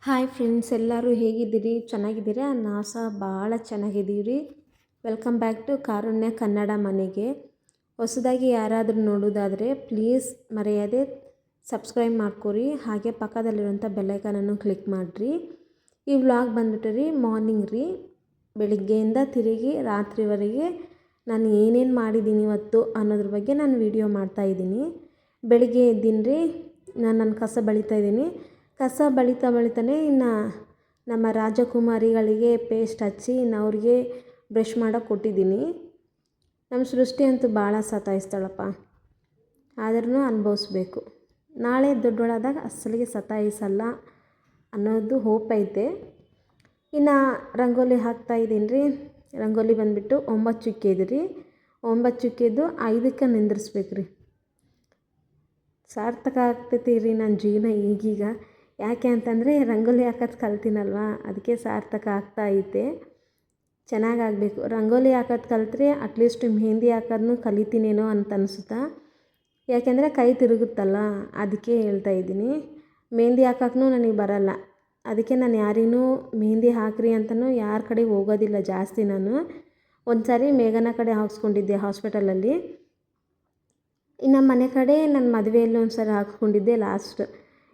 Hi friends, ಎಲ್ಲರೂ ಹೇಗಿದ್ದೀರಿ? ಚೆನ್ನಾಗಿದ್ದೀರಾ? ನಾವು ಸಹ ಭಾಳ ಚೆನ್ನಾಗಿದ್ದೀವಿ. ವೆಲ್ಕಮ್ ಬ್ಯಾಕ್ ಟು ಕಾರುಣ್ಯ ಕನ್ನಡ ಮನೆಗೆ. ಹೊಸದಾಗಿ ಯಾರಾದರೂ ನೋಡೋದಾದರೆ ಪ್ಲೀಸ್ ಮರೆಯದೆ ಸಬ್ಸ್ಕ್ರೈಬ್ ಮಾಡ್ಕೊರಿ, ಹಾಗೆ ಪಕ್ಕದಲ್ಲಿರುವಂಥ ಬೆಲ್ಲೈಕನನ್ನು ಕ್ಲಿಕ್ ಮಾಡಿರಿ. ಈ ವ್ಲಾಗ್ ಬಂದ್ಬಿಟ್ಟು ರೀ ಮಾರ್ನಿಂಗ್ ರೀ, ಬೆಳಿಗ್ಗೆಯಿಂದ ತಿರುಗಿ ರಾತ್ರಿವರೆಗೆ ನಾನು ಏನೇನು ಮಾಡಿದ್ದೀನಿ ಇವತ್ತು ಅನ್ನೋದ್ರ ಬಗ್ಗೆ ನಾನು ವಿಡಿಯೋ ಮಾಡ್ತಾಯಿದ್ದೀನಿ. ಬೆಳಿಗ್ಗೆ ಎದ್ದೀನಿ ರೀ, ನನ್ನ ಕಸ ಬಳಿತಾ ಇದ್ದೀನಿ. ಕಸ ಬಳಿತಾನೆ ಇನ್ನು ನಮ್ಮ ರಾಜಕುಮಾರಿಗಳಿಗೆ ಪೇಸ್ಟ್ ಹಚ್ಚಿ ಇನ್ನು ಅವ್ರಿಗೆ ಬ್ರಷ್ ಮಾಡೋಕ್ಕೆ ಕೊಟ್ಟಿದ್ದೀನಿ. ನಮ್ಮ ಸೃಷ್ಟಿ ಅಂತೂ ಭಾಳ ಸತಾಯಿಸ್ತಾಳಪ್ಪ, ಆದ್ರೂ ಅನುಭವಿಸ್ಬೇಕು. ನಾಳೆ ದೊಡ್ಡೋಳಾದಾಗ ಅಸಲಿಗೆ ಸತಾಯಿಸಲ್ಲ ಅನ್ನೋದು ಹೋಪ್ ಐತೆ. ಇನ್ನು ರಂಗೋಲಿ ಹಾಕ್ತಾಯಿದ್ದೀನಿ ರೀ. ರಂಗೋಲಿ ಬಂದುಬಿಟ್ಟು 9 ಚುಕ್ಕೆದು ರೀ. 9 ಚುಕ್ಕೆದು 5ಕ್ಕೆ ನಿಂದಿರಿಸ್ಬೇಕು ರೀ. ಸಾರ್ಥಕ ಆಗ್ತೈತಿ ರೀ ನನ್ನ ಜೀವನ ಈಗೀಗ. ಯಾಕೆ ಅಂತಂದರೆ ರಂಗೋಲಿ ಹಾಕೋದು ಕಲ್ತೀನಲ್ವ, ಅದಕ್ಕೆ ಸಾರ್ಥಕ ಆಗ್ತಾ ಐತೆ. ಚೆನ್ನಾಗಾಗಬೇಕು. ರಂಗೋಲಿ ಹಾಕೋದು ಕಲ್ತ್ರೆ ಅಟ್ಲೀಸ್ಟ್ ಮೆಹಂದಿ ಹಾಕೋದನ್ನು ಕಲಿತೀನೇನೋ ಅಂತ ಅನಿಸುತ್ತಾ. ಯಾಕೆಂದರೆ ಕೈ ತಿರುಗುತ್ತಲ್ಲ, ಅದಕ್ಕೆ ಹೇಳ್ತಾ ಇದ್ದೀನಿ. ಮೆಹಂದಿ ಹಾಕೋಕ್ಕೂ ನನಗೆ ಬರಲ್ಲ, ಅದಕ್ಕೆ ನಾನು ಯಾರಿಗೂ ಮೆಹಂದಿ ಹಾಕ್ರಿ ಅಂತಲೂ ಯಾರ ಕಡೆ ಹೋಗೋದಿಲ್ಲ ಜಾಸ್ತಿ. ನಾನು ಒಂದು ಸಾರಿ ಮೇಘನ ಕಡೆ ಹಾಕ್ಸ್ಕೊಂಡಿದ್ದೆ ಹಾಸ್ಪಿಟಲಲ್ಲಿ. ಇನ್ನು ಮನೆ ಕಡೆ ನನ್ನ ಮದುವೆಯಲ್ಲಿ ಒಂದು ಸಾರಿ ಹಾಕ್ಸ್ಕೊಂಡಿದ್ದೆ ಲಾಸ್ಟ್.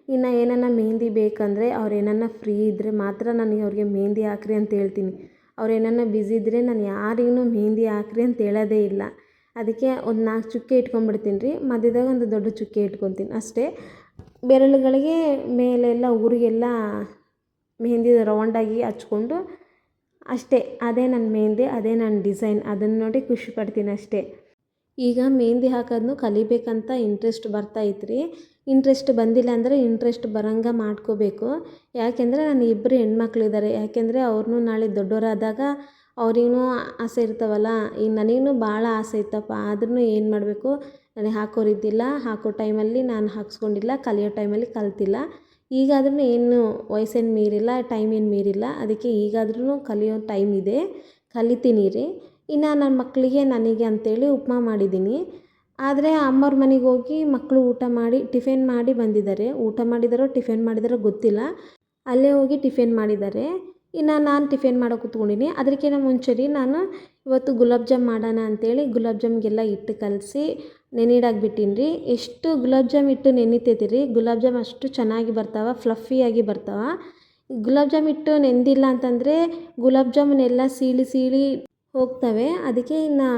ಇನ್ನು ಏನನ್ನ ಮೆಹಂದಿ ಬೇಕಂದರೆ ಅವ್ರು ಏನನ್ನ ಫ್ರೀ ಇದ್ದರೆ ಮಾತ್ರ ನನಗೆ ಅವ್ರಿಗೆ ಮೆಹಂದಿ ಹಾಕ್ರಿ ಅಂತ ಹೇಳ್ತೀನಿ. ಅವ್ರು ಏನನ್ನ ಬ್ಯುಸಿ ಇದ್ದರೆ ನಾನು ಯಾರಿಗೂ ಮೆಹಂದಿ ಹಾಕ್ರಿ ಅಂತ ಹೇಳೋದೇ ಇಲ್ಲ. ಅದಕ್ಕೆ ಒಂದು 4 ಚುಕ್ಕೆ ಇಟ್ಕೊಂಡ್ಬಿಡ್ತೀನಿ ರೀ. ಮಧ್ಯದಾಗ ಒಂದು ದೊಡ್ಡ ಚುಕ್ಕೆ ಇಟ್ಕೊತೀನಿ ಅಷ್ಟೇ. ಬೆರಳುಗಳಿಗೆ ಮೇಲೆಲ್ಲ ಊರಿಗೆಲ್ಲ ಮೆಹಂದಿ ರೌಂಡಾಗಿ ಹಚ್ಕೊಂಡು ಅಷ್ಟೇ. ಅದೇ ನನ್ನ ಮೆಹಂದಿ, ಅದೇ ನನ್ನ ಡಿಸೈನ್. ಅದನ್ನು ನೋಡಿ ಖುಷಿ ಪಡ್ತೀನಿ ಅಷ್ಟೇ. ಈಗ ಮೆಹಂದಿ ಹಾಕೋದನ್ನು ಕಲಿಬೇಕಂತ ಇಂಟ್ರೆಸ್ಟ್ ಬರ್ತಾಯಿತ್ತು ರೀ. ಇಂಟ್ರೆಸ್ಟ್ ಬಂದಿಲ್ಲ ಅಂದರೆ ಇಂಟ್ರೆಸ್ಟ್ ಬರೋಂಗೆ ಮಾಡ್ಕೋಬೇಕು. ಯಾಕೆಂದರೆ ನಾನು ಇಬ್ಬರು ಹೆಣ್ಮಕ್ಳಿದ್ದಾರೆ. ಯಾಕೆಂದರೆ ಅವ್ರನ್ನೂ ನಾಳೆ ದೊಡ್ಡವರಾದಾಗ ಅವ್ರಿಗೂ ಆಸೆ ಇರ್ತಾವಲ್ಲ. ಈಗ ನನಗೂ ಭಾಳ ಆಸೆ ಇತ್ತಪ್ಪ, ಆದ್ರೂ ಏನು ಮಾಡಬೇಕು, ನನಗೆ ಹಾಕೋರಿದ್ದಿಲ್ಲ. ಹಾಕೋ ಟೈಮಲ್ಲಿ ನಾನು ಹಾಕ್ಸ್ಕೊಂಡಿಲ್ಲ, ಕಲಿಯೋ ಟೈಮಲ್ಲಿ ಕಲ್ತಿಲ್ಲ. ಈಗಾದ್ರೂ ಏನು ವಯಸ್ಸೇನು ಮೀರಿಲ್ಲ, ಟೈಮ್ ಏನು ಮೀರಿಲ್ಲ. ಅದಕ್ಕೆ ಈಗಾದ್ರೂ ಕಲಿಯೋ ಟೈಮ್ ಇದೆ, ಕಲಿತೀನಿ ರೀ. ಇನ್ನು ನನ್ನ ಮಕ್ಕಳಿಗೆ ನನಗೆ ಅಂತೇಳಿ ಉಪ್ಮಾ ಮಾಡಿದ್ದೀನಿ. ಆದರೆ ಅಮ್ಮವ್ರ ಮನೆಗೆ ಹೋಗಿ ಮಕ್ಕಳು ಊಟ ಮಾಡಿ ಟಿಫಿನ್ ಮಾಡಿ ಬಂದಿದ್ದಾರೆ. ಊಟ ಮಾಡಿದಾರೋ ಟಿಫಿನ್ ಮಾಡಿದಾರೋ ಗೊತ್ತಿಲ್ಲ, ಅಲ್ಲೇ ಹೋಗಿ ಟಿಫಿನ್ ಮಾಡಿದ್ದಾರೆ. ಇನ್ನು ನಾನು ಟಿಫಿನ್ ಮಾಡೋ ಕೂತ್ಕೊಂಡಿನಿ. ಅದಕ್ಕಿಂತ ಮುಂಚೆ ರೀ ನಾನು ಇವತ್ತು ಗುಲಾಬ್ ಜಾಮ್ ಮಾಡೋಣ ಅಂಥೇಳಿ ಗುಲಾಬ್ ಜಾಮ್ಗೆಲ್ಲ ಹಿಟ್ಟು ಕಲಸಿ ನೆನಿಡಾಗಿ ಬಿಟ್ಟೀನಿ ರೀ. ಎಷ್ಟು ಗುಲಾಬ್ ಜಾಮ್ ಹಿಟ್ಟು ನೆನಿತೈತಿ ರೀ, ಗುಲಾಬ್ ಜಾಮ್ ಅಷ್ಟು ಚೆನ್ನಾಗಿ ಬರ್ತಾವೆ, ಫ್ಲಫಿಯಾಗಿ ಬರ್ತಾವೆ. ಗುಲಾಬ್ ಜಾಮ್ ಹಿಟ್ಟು ನೆಂದಿಲ್ಲ ಅಂತಂದರೆ ಗುಲಾಬ್ ಜಾಮೂನೆಲ್ಲ ಸೀಳಿ ಹೋಗ್ತವೆ. ಅದಕ್ಕೆ ಇನ್ನು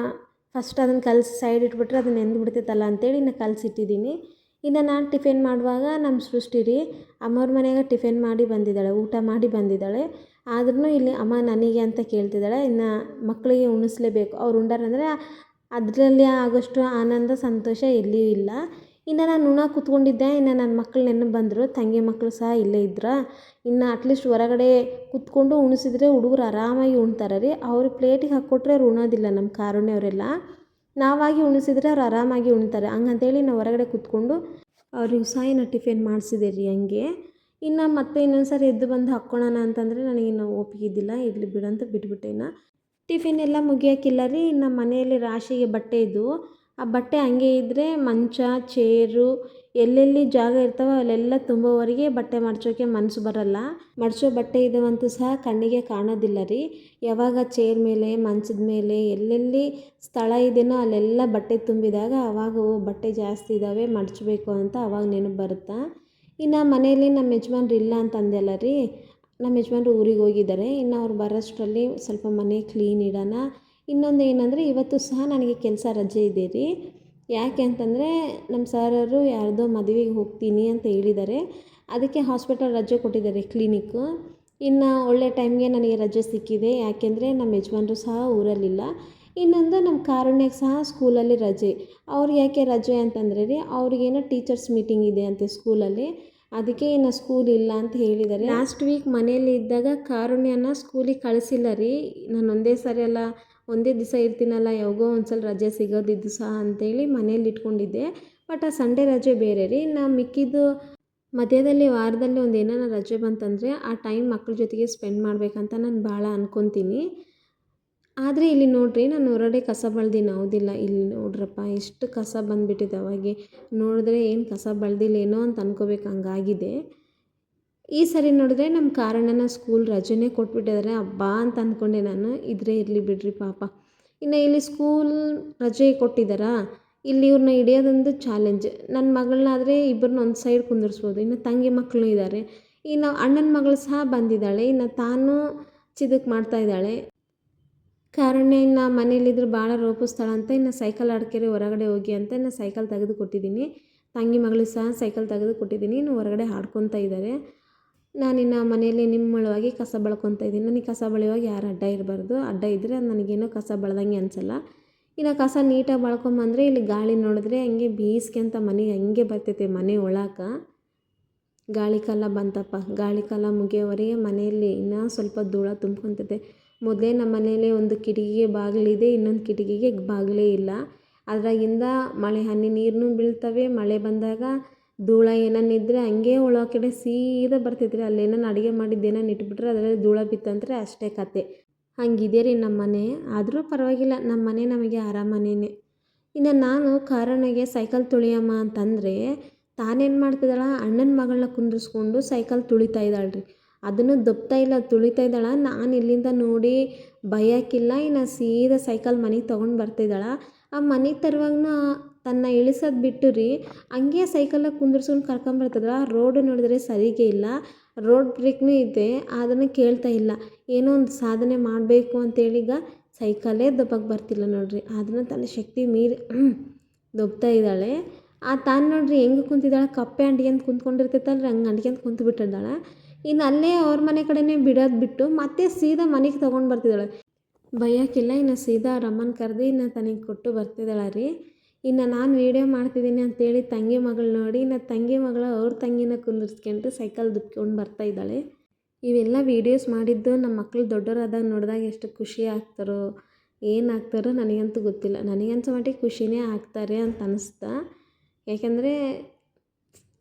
ಫಸ್ಟ್ ಅದನ್ನು ಕಲಸಿ ಸೈಡ್ ಇಟ್ಬಿಟ್ರೆ ಅದು ನೆಂದು ಬಿಡ್ತೈತಲ್ಲ ಅಂತೇಳಿ ಇನ್ನು ಕಲಸಿಟ್ಟಿದ್ದೀನಿ. ಇನ್ನು ನಾನು ಟಿಫಿನ್ ಮಾಡುವಾಗ ನಮ್ಮ ಸೃಷ್ಟಿ ರೀ ಅಮ್ಮವ್ರ ಮನೆಯಾಗ ಟಿಫಿನ್ ಮಾಡಿ ಬಂದಿದ್ದಾಳೆ, ಊಟ ಮಾಡಿ ಬಂದಿದ್ದಾಳೆ. ಆದ್ರೂ ಇಲ್ಲಿ ಅಮ್ಮ ನನಗೆ ಅಂತ ಕೇಳ್ತಿದ್ದಾಳೆ. ಇನ್ನು ಮಕ್ಕಳಿಗೆ ಉಣಿಸ್ಲೇಬೇಕು. ಅವ್ರು ಉಂಡಾರಂದರೆ ಅದರಲ್ಲಿ ಆಗೋಷ್ಟು ಆನಂದ ಸಂತೋಷ ಎಲ್ಲಿಯೂ ಇಲ್ಲ. ಇನ್ನು ನಾನು ಉಣ್ಣೋಕೆ ಕೂತ್ಕೊಂಡಿದ್ದೆ. ಇನ್ನು ನನ್ನ ಮಕ್ಕಳು ನೆನಪು ಬಂದರು, ತಂಗಿ ಮಕ್ಕಳು ಸಹ ಇಲ್ಲೇ ಇದ್ರು. ಇನ್ನು ಅಟ್ಲೀಸ್ಟ್ ಹೊರಗಡೆ ಕೂತ್ಕೊಂಡು ಉಣಿಸಿದ್ರೆ ಹುಡುಗರು ಆರಾಮಾಗಿ ಉಣ್ತಾರೆ ರೀ. ಅವ್ರ ಪ್ಲೇಟಿಗೆ ಹಾಕ್ಕೊಟ್ರೆ ಅವ್ರು ಉಣ್ಣೋದಿಲ್ಲ. ನಮ್ಮ ಕಾರುಣ್ಯವರೆಲ್ಲ ನಾವಾಗಿ ಉಣಿಸಿದ್ರೆ ಅವ್ರು ಆರಾಮಾಗಿ ಉಣ್ತಾರೆ. ಹಂಗಂತೇಳಿ ನಾವು ಹೊರಗಡೆ ಕೂತ್ಕೊಂಡು ಅವ್ರಿಗೆ ಸಹ ಇನ್ನು ಟಿಫಿನ್ ಮಾಡಿಸಿದೆ ರೀ. ಹಂಗೆ ಇನ್ನು ಮತ್ತೆ ಇನ್ನೊಂದು ಸಾರಿ ಎದ್ದು ಬಂದು ಹಾಕ್ಕೊಳ್ಳೋಣ ಅಂತಂದರೆ ನನಗಿನ್ನು ಓಪಿಕೆ ಇದ್ದಿಲ್ಲ. ಇರಲಿ ಬಿಡಂತ ಬಿಟ್ಬಿಟ್ಟೆ. ಇನ್ನು ಟಿಫಿನ್ ಎಲ್ಲ ಮುಗಿಯೋಕ್ಕಿಲ್ಲ ರೀ. ಇನ್ನು ಮನೆಯಲ್ಲಿ ರಾಶಿಗೆ ಬಟ್ಟೆ ಇದ್ದವು. ಆ ಬಟ್ಟೆ ಹಂಗೆ ಇದ್ದರೆ ಮಂಚ, ಚೇರು ಎಲ್ಲೆಲ್ಲಿ ಜಾಗ ಇರ್ತಾವೋ ಅಲ್ಲೆಲ್ಲ ತುಂಬುವವರೆಗೆ ಬಟ್ಟೆ ಮಡ್ಚೋಕ್ಕೆ ಮನಸ್ಸು ಬರಲ್ಲ. ಮಡ್ಚೋ ಬಟ್ಟೆ ಇದ್ದಾವಂತೂ ಸಹ ಕಣ್ಣಿಗೆ ಕಾಣೋದಿಲ್ಲ ರೀ. ಯಾವಾಗ ಚೇರ್ ಮೇಲೆ, ಮಂಚದ ಮೇಲೆ ಎಲ್ಲೆಲ್ಲಿ ಸ್ಥಳ ಇದೆಯೋ ಅಲ್ಲೆಲ್ಲ ಬಟ್ಟೆ ತುಂಬಿದಾಗ ಆವಾಗ ಬಟ್ಟೆ ಜಾಸ್ತಿ ಇದ್ದಾವೆ ಮಡ್ಚಬೇಕು ಅಂತ ಅವಾಗ ನೆನಪು ಬರುತ್ತಾ. ಇನ್ನು ಮನೆಯಲ್ಲಿ ನಮ್ಮ ಯಜಮಾನ್ರು ಇಲ್ಲ ಅಂತ ಅಂದೆಲ್ಲ ರೀ. ನಮ್ಮ ಯಜಮಾನ್ರು ಊರಿಗೆ ಹೋಗಿದ್ದಾರೆ. ಇನ್ನು ಅವ್ರು ಬರೋಷ್ಟರಲ್ಲಿ ಸ್ವಲ್ಪ ಮನೆ ಕ್ಲೀನ್ ಇಡೋಣ. ಇನ್ನೊಂದು ಏನಂದರೆ ಇವತ್ತು ಸಹ ನನಗೆ ಕೆಲಸ ರಜೆ ಇದೆ ರೀ. ಯಾಕೆ ಅಂತಂದರೆ ನಮ್ಮ ಸಾರವರು ಯಾರ್ದೋ ಮದುವೆಗೆ ಹೋಗ್ತೀನಿ ಅಂತ ಹೇಳಿದ್ದಾರೆ. ಅದಕ್ಕೆ ಹಾಸ್ಪಿಟಲ್ ರಜೆ ಕೊಟ್ಟಿದ್ದಾರೆ, ಕ್ಲಿನಿಕ್ಕು. ಇನ್ನು ಒಳ್ಳೆ ಟೈಮ್ಗೆ ನನಗೆ ರಜೆ ಸಿಕ್ಕಿದೆ. ಯಾಕೆಂದರೆ ನಮ್ಮ ಯಜಮಾನ್ರು ಸಹ ಊರಲ್ಲಿಲ್ಲ. ಇನ್ನೊಂದು ನಮ್ಮ ಕಾರುಣ್ಯಕ್ಕೆ ಸಹ ಸ್ಕೂಲಲ್ಲಿ ರಜೆ. ಅವ್ರಿಗೆ ಯಾಕೆ ರಜೆ ಅಂತಂದರೆ ರೀ, ಅವ್ರಿಗೇನೋ ಟೀಚರ್ಸ್ ಮೀಟಿಂಗ್ ಇದೆ ಅಂತೆ ಸ್ಕೂಲಲ್ಲಿ. ಅದಕ್ಕೆ ಇನ್ನು ಸ್ಕೂಲ್ ಇಲ್ಲ ಅಂತ ಹೇಳಿದ್ದಾರೆ. ಲಾಸ್ಟ್ ವೀಕ್ ಮನೆಯಲ್ಲಿ ಇದ್ದಾಗ ಕಾರುಣ್ಯನ ಸ್ಕೂಲಿಗೆ ಕಳಿಸಿಲ್ಲ ರೀ. ನಾನು ಒಂದೇ ದಿವಸ ಇರ್ತೀನಲ್ಲ, ಯಾವಾಗೋ ಒಂದ್ಸಲ ರಜೆ ಸಿಗೋದಿದ್ದು ಸಹ ಅಂತೇಳಿ ಮನೇಲಿ ಇಟ್ಕೊಂಡಿದ್ದೆ. ಬಟ್ ಆ ಸಂಡೇ ರಜೆ ಬೇರೆ ರೀ. ನಾ ಮಿಕ್ಕಿದ್ದು ಮಧ್ಯದಲ್ಲಿ ವಾರದಲ್ಲಿ ಒಂದು ಏನಾರ ರಜೆ ಬಂತಂದರೆ ಆ ಟೈಮ್ ಮಕ್ಕಳ ಜೊತೆಗೆ ಸ್ಪೆಂಡ್ ಮಾಡಬೇಕಂತ ನಾನು ಭಾಳ ಅನ್ಕೊತೀನಿ. ಆದರೆ ಇಲ್ಲಿ ನೋಡಿರಿ, ನಾನು ಹೊರಗಡೆ ಕಸ ಬಳ್ದಿನಿ, ಹೌದಿಲ್ಲ. ಇಲ್ಲಿ ನೋಡ್ರಪ್ಪ ಎಷ್ಟು ಕಸ ಬಂದುಬಿಟ್ಟಿದೆ. ಅವಾಗೆ ನೋಡಿದ್ರೆ ಏನು ಕಸ ಬಳ್ದಿಲ್ಲೇನೋ ಅಂತ ಅನ್ಕೋಬೇಕು, ಹಂಗಾಗಿದೆ. ಈ ಸರಿ ನೋಡಿದ್ರೆ ನಮ್ಮ ಕಾರಣನ ಸ್ಕೂಲ್ ರಜೆನೇ ಕೊಟ್ಬಿಟ್ಟಿದ್ದಾರೆ. ಹಬ್ಬ ಅಂತ ಅಂದ್ಕೊಂಡೆ ನಾನು. ಇದ್ರೆ ಇರಲಿ ಬಿಡ್ರಿ ಪಾಪ. ಇನ್ನು ಇಲ್ಲಿ ಸ್ಕೂಲ್ ರಜೆ ಕೊಟ್ಟಿದ್ದಾರಾ, ಇಲ್ಲಿ ಇವ್ರನ್ನ ಹಿಡಿಯೋದೊಂದು ಚಾಲೆಂಜ್. ನನ್ನ ಮಗಳನ್ನಾದರೆ ಇಬ್ಬರನ್ನ ಒಂದು ಸೈಡ್ ಕುಂದಿರ್ಸ್ಬೋದು. ಇನ್ನು ತಂಗಿ ಮಕ್ಕಳು ಇದ್ದಾರೆ. ಇನ್ನು ಅಣ್ಣನ ಮಗಳು ಸಹ ಬಂದಿದ್ದಾಳೆ. ಇನ್ನು ತಾನು ಚಿದಕ್ಕೆ ಮಾಡ್ತಾಯಿದ್ದಾಳೆ. ಕಾರಣ ಇನ್ನು ಮನೇಲಿದ್ರೆ ಭಾಳ ರೋಪಿಸ್ತಾಳೆ ಅಂತ ಇನ್ನು ಸೈಕಲ್ ಆಡ್ಕೆರೆ ಹೊರಗಡೆ ಹೋಗಿ ಅಂತ ಇನ್ನು ಸೈಕಲ್ ತೆಗೆದು ಕೊಟ್ಟಿದ್ದೀನಿ. ತಂಗಿ ಮಗಳಿಗೆ ಸಹ ಸೈಕಲ್ ತೆಗೆದು ಕೊಟ್ಟಿದ್ದೀನಿ. ಇನ್ನು ಹೊರಗಡೆ ಆಡ್ಕೊತಾ ಇದ್ದಾರೆ. ನಾನಿನ್ನು ಮನೆಯಲ್ಲಿ ನಿಮ್ಮಳವಾಗಿ ಕಸ ಬಳ್ಕೊತಾ ಇದ್ದೀನಿ. ನನಗೆ ಕಸ ಬಳಿಯುವಾಗ ಯಾರು ಅಡ್ಡ ಇರಬಾರ್ದು. ಅಡ್ಡ ಇದ್ದರೆ ಅದು ನನಗೇನೋ ಕಸ ಬಳ್ದಂಗೆ ಅನಿಸಲ್ಲ. ಇನ್ನು ಕಸ ನೀಟಾಗಿ ಬಳ್ಕೊಂಬಂದರೆ ಇಲ್ಲಿ ಗಾಳಿ ನೋಡಿದ್ರೆ ಹಂಗೆ ಬೀಸ್ಕೆಂತ ಮನೆಗೆ ಹಂಗೆ ಬರ್ತೈತೆ ಮನೆ ಒಳಗೆ. ಗಾಳಿ ಕಾಲ ಬಂತಪ್ಪ. ಗಾಳಿ ಕಾಲ ಮುಗಿಯೋವರೆಗೆ ಮನೆಯಲ್ಲಿ ಇನ್ನೂ ಸ್ವಲ್ಪ ಧೂಳ ತುಂಬ್ಕೊತೈತೆ. ಮೊದಲೇ ನಮ್ಮ ಮನೆಯಲ್ಲಿ ಒಂದು ಕಿಟಕಿಗೆ ಬಾಗಿಲಿದೆ, ಇನ್ನೊಂದು ಕಿಟಕಿಗೆ ಬಾಗಿಲೇ ಇಲ್ಲ. ಅದ್ರಾಗಿಂದ ಮಳೆ ಹನಿ ನೀರನ್ನೂ ಬೀಳ್ತವೆ. ಮಳೆ ಬಂದಾಗ ಧೂಳ ಏನನ್ನಿದ್ರೆ ಹಂಗೆ ಒಳಗಡೆ ಸೀದಾ ಬರ್ತೈತ್ರಿ. ಅಲ್ಲೇನೋ ಅಡುಗೆ ಮಾಡಿದ್ದೇನೋ ಇಟ್ಬಿಟ್ರೆ ಅದರಲ್ಲಿ ಧೂಳ ಬಿತ್ತಂದರೆ ಅಷ್ಟೇ ಕತೆ. ಹಂಗಿದೆ ರೀ ನಮ್ಮ ಮನೆ. ಆದರೂ ಪರವಾಗಿಲ್ಲ, ನಮ್ಮ ಮನೆ ನಮಗೆ ಆರಾಮನೇನೆ. ಇನ್ನು ನಾನು ಕಾರಣಗೆ ಸೈಕಲ್ ತುಳಿಯಮ್ಮ ಅಂತಂದರೆ ತಾನೇನು ಮಾಡ್ತಿದ್ದಾಳ, ಅಣ್ಣನ ಮಗಳನ್ನ ಕುಂದಿರಿಸ್ಕೊಂಡು ಸೈಕಲ್ ತುಳಿತಾ ಇದ್ದಾಳೆ ರೀ. ಅದನ್ನು ದಬ್ತಾ ಇಲ್ಲ, ತುಳಿತಾ ಇದ್ದಾಳೆ. ನಾನು ಇಲ್ಲಿಂದ ನೋಡಿ ಭಯಕ್ಕಿಲ್ಲ. ಇನ್ನು ಸೀದಾ ಸೈಕಲ್ ಮನೆಗೆ ತೊಗೊಂಡು ಬರ್ತಿದ್ದಾಳೆ. ಆ ಮನೆಗೆ ತರುವಾಗೂ ತನ್ನ ಇಳಿಸೋದು ಬಿಟ್ಟು ರೀ ಹಂಗೆ ಸೈಕಲಾಗಿ ಕುಂದಿರ್ಸ್ಕೊಂಡು ಕರ್ಕೊಂಬರ್ತದಲ್ಲ. ರೋಡು ನೋಡಿದ್ರೆ ಸರಿಗೆ ಇಲ್ಲ, ರೋಡ್ ಬ್ರೇಕ್ನೂ ಇದೆ, ಅದನ್ನು ಕೇಳ್ತಾ ಇಲ್ಲ. ಏನೋ ಒಂದು ಸಾಧನೆ ಮಾಡಬೇಕು ಅಂತೇಳಿಗ ಸೈಕಲೇ ದಬ್ಬಕ್ಕೆ ಬರ್ತಿಲ್ಲ ನೋಡಿರಿ. ಅದನ್ನು ತನ್ನ ಶಕ್ತಿ ಮೀರಿ ದಬ್ತಾ ಇದ್ದಾಳೆ. ತಾನು ನೋಡಿರಿ ಹೆಂಗೆ ಕುಂತಿದ್ದಾಳೆ, ಕಪ್ಪೆ ಅಂಟ್ಕೊಂತ ಕುಂತ್ಕೊಂಡಿರ್ತೈತಲ್ರಿ ಹಂಗೆ ಅಂಟ್ಕೊಂತ ಕುಂತು ಬಿಟ್ಟಿದ್ದಾಳೆ. ಇನ್ನು ಅಲ್ಲೇ ಅವ್ರ ಮನೆ ಕಡೆನೇ ಬಿಡೋದು ಬಿಟ್ಟು ಮತ್ತೆ ಸೀದಾ ಮನೆಗೆ ತೊಗೊಂಡು ಬರ್ತಿದ್ದಾಳೆ. ಭಯಕ್ಕಿಲ್ಲ. ಇನ್ನು ಸೀದಾ ಅವ್ರ ಅಮ್ಮನ ಕರೆದು ಇನ್ನು ತನಗೆ ಕೊಟ್ಟು ಬರ್ತಿದ್ದಾಳೆ ರೀ. ಇನ್ನು ನಾನು ವೀಡಿಯೋ ಮಾಡ್ತಿದ್ದೀನಿ ಅಂತೇಳಿ ತಂಗಿ ಮಗಳು ನೋಡಿ ಇನ್ನು ತಂಗಿ ಮಗಳು ಅವ್ರ ತಂಗಿನ ಕುಂದಿರ್ಸ್ಕೊಂಡು ಸೈಕಲ್ ದುಬ್ಕೊಂಡು ಬರ್ತಾಯಿದ್ದಾಳೆ. ಇವೆಲ್ಲ ವೀಡಿಯೋಸ್ ಮಾಡಿದ್ದು ನಮ್ಮ ಮಕ್ಕಳು ದೊಡ್ಡವರಾದಾಗ ನೋಡಿದಾಗ ಎಷ್ಟು ಖುಷಿ ಆಗ್ತಾರೋ ಏನಾಗ್ತಾರೋ ನನಗಂತೂ ಗೊತ್ತಿಲ್ಲ. ನನಗನ್ಸೋ ಮಟ್ಟಿಗೆ ಖುಷಿನೇ ಆಗ್ತಾರೆ ಅಂತ ಅನ್ನಿಸ್ತಾ. ಯಾಕೆಂದರೆ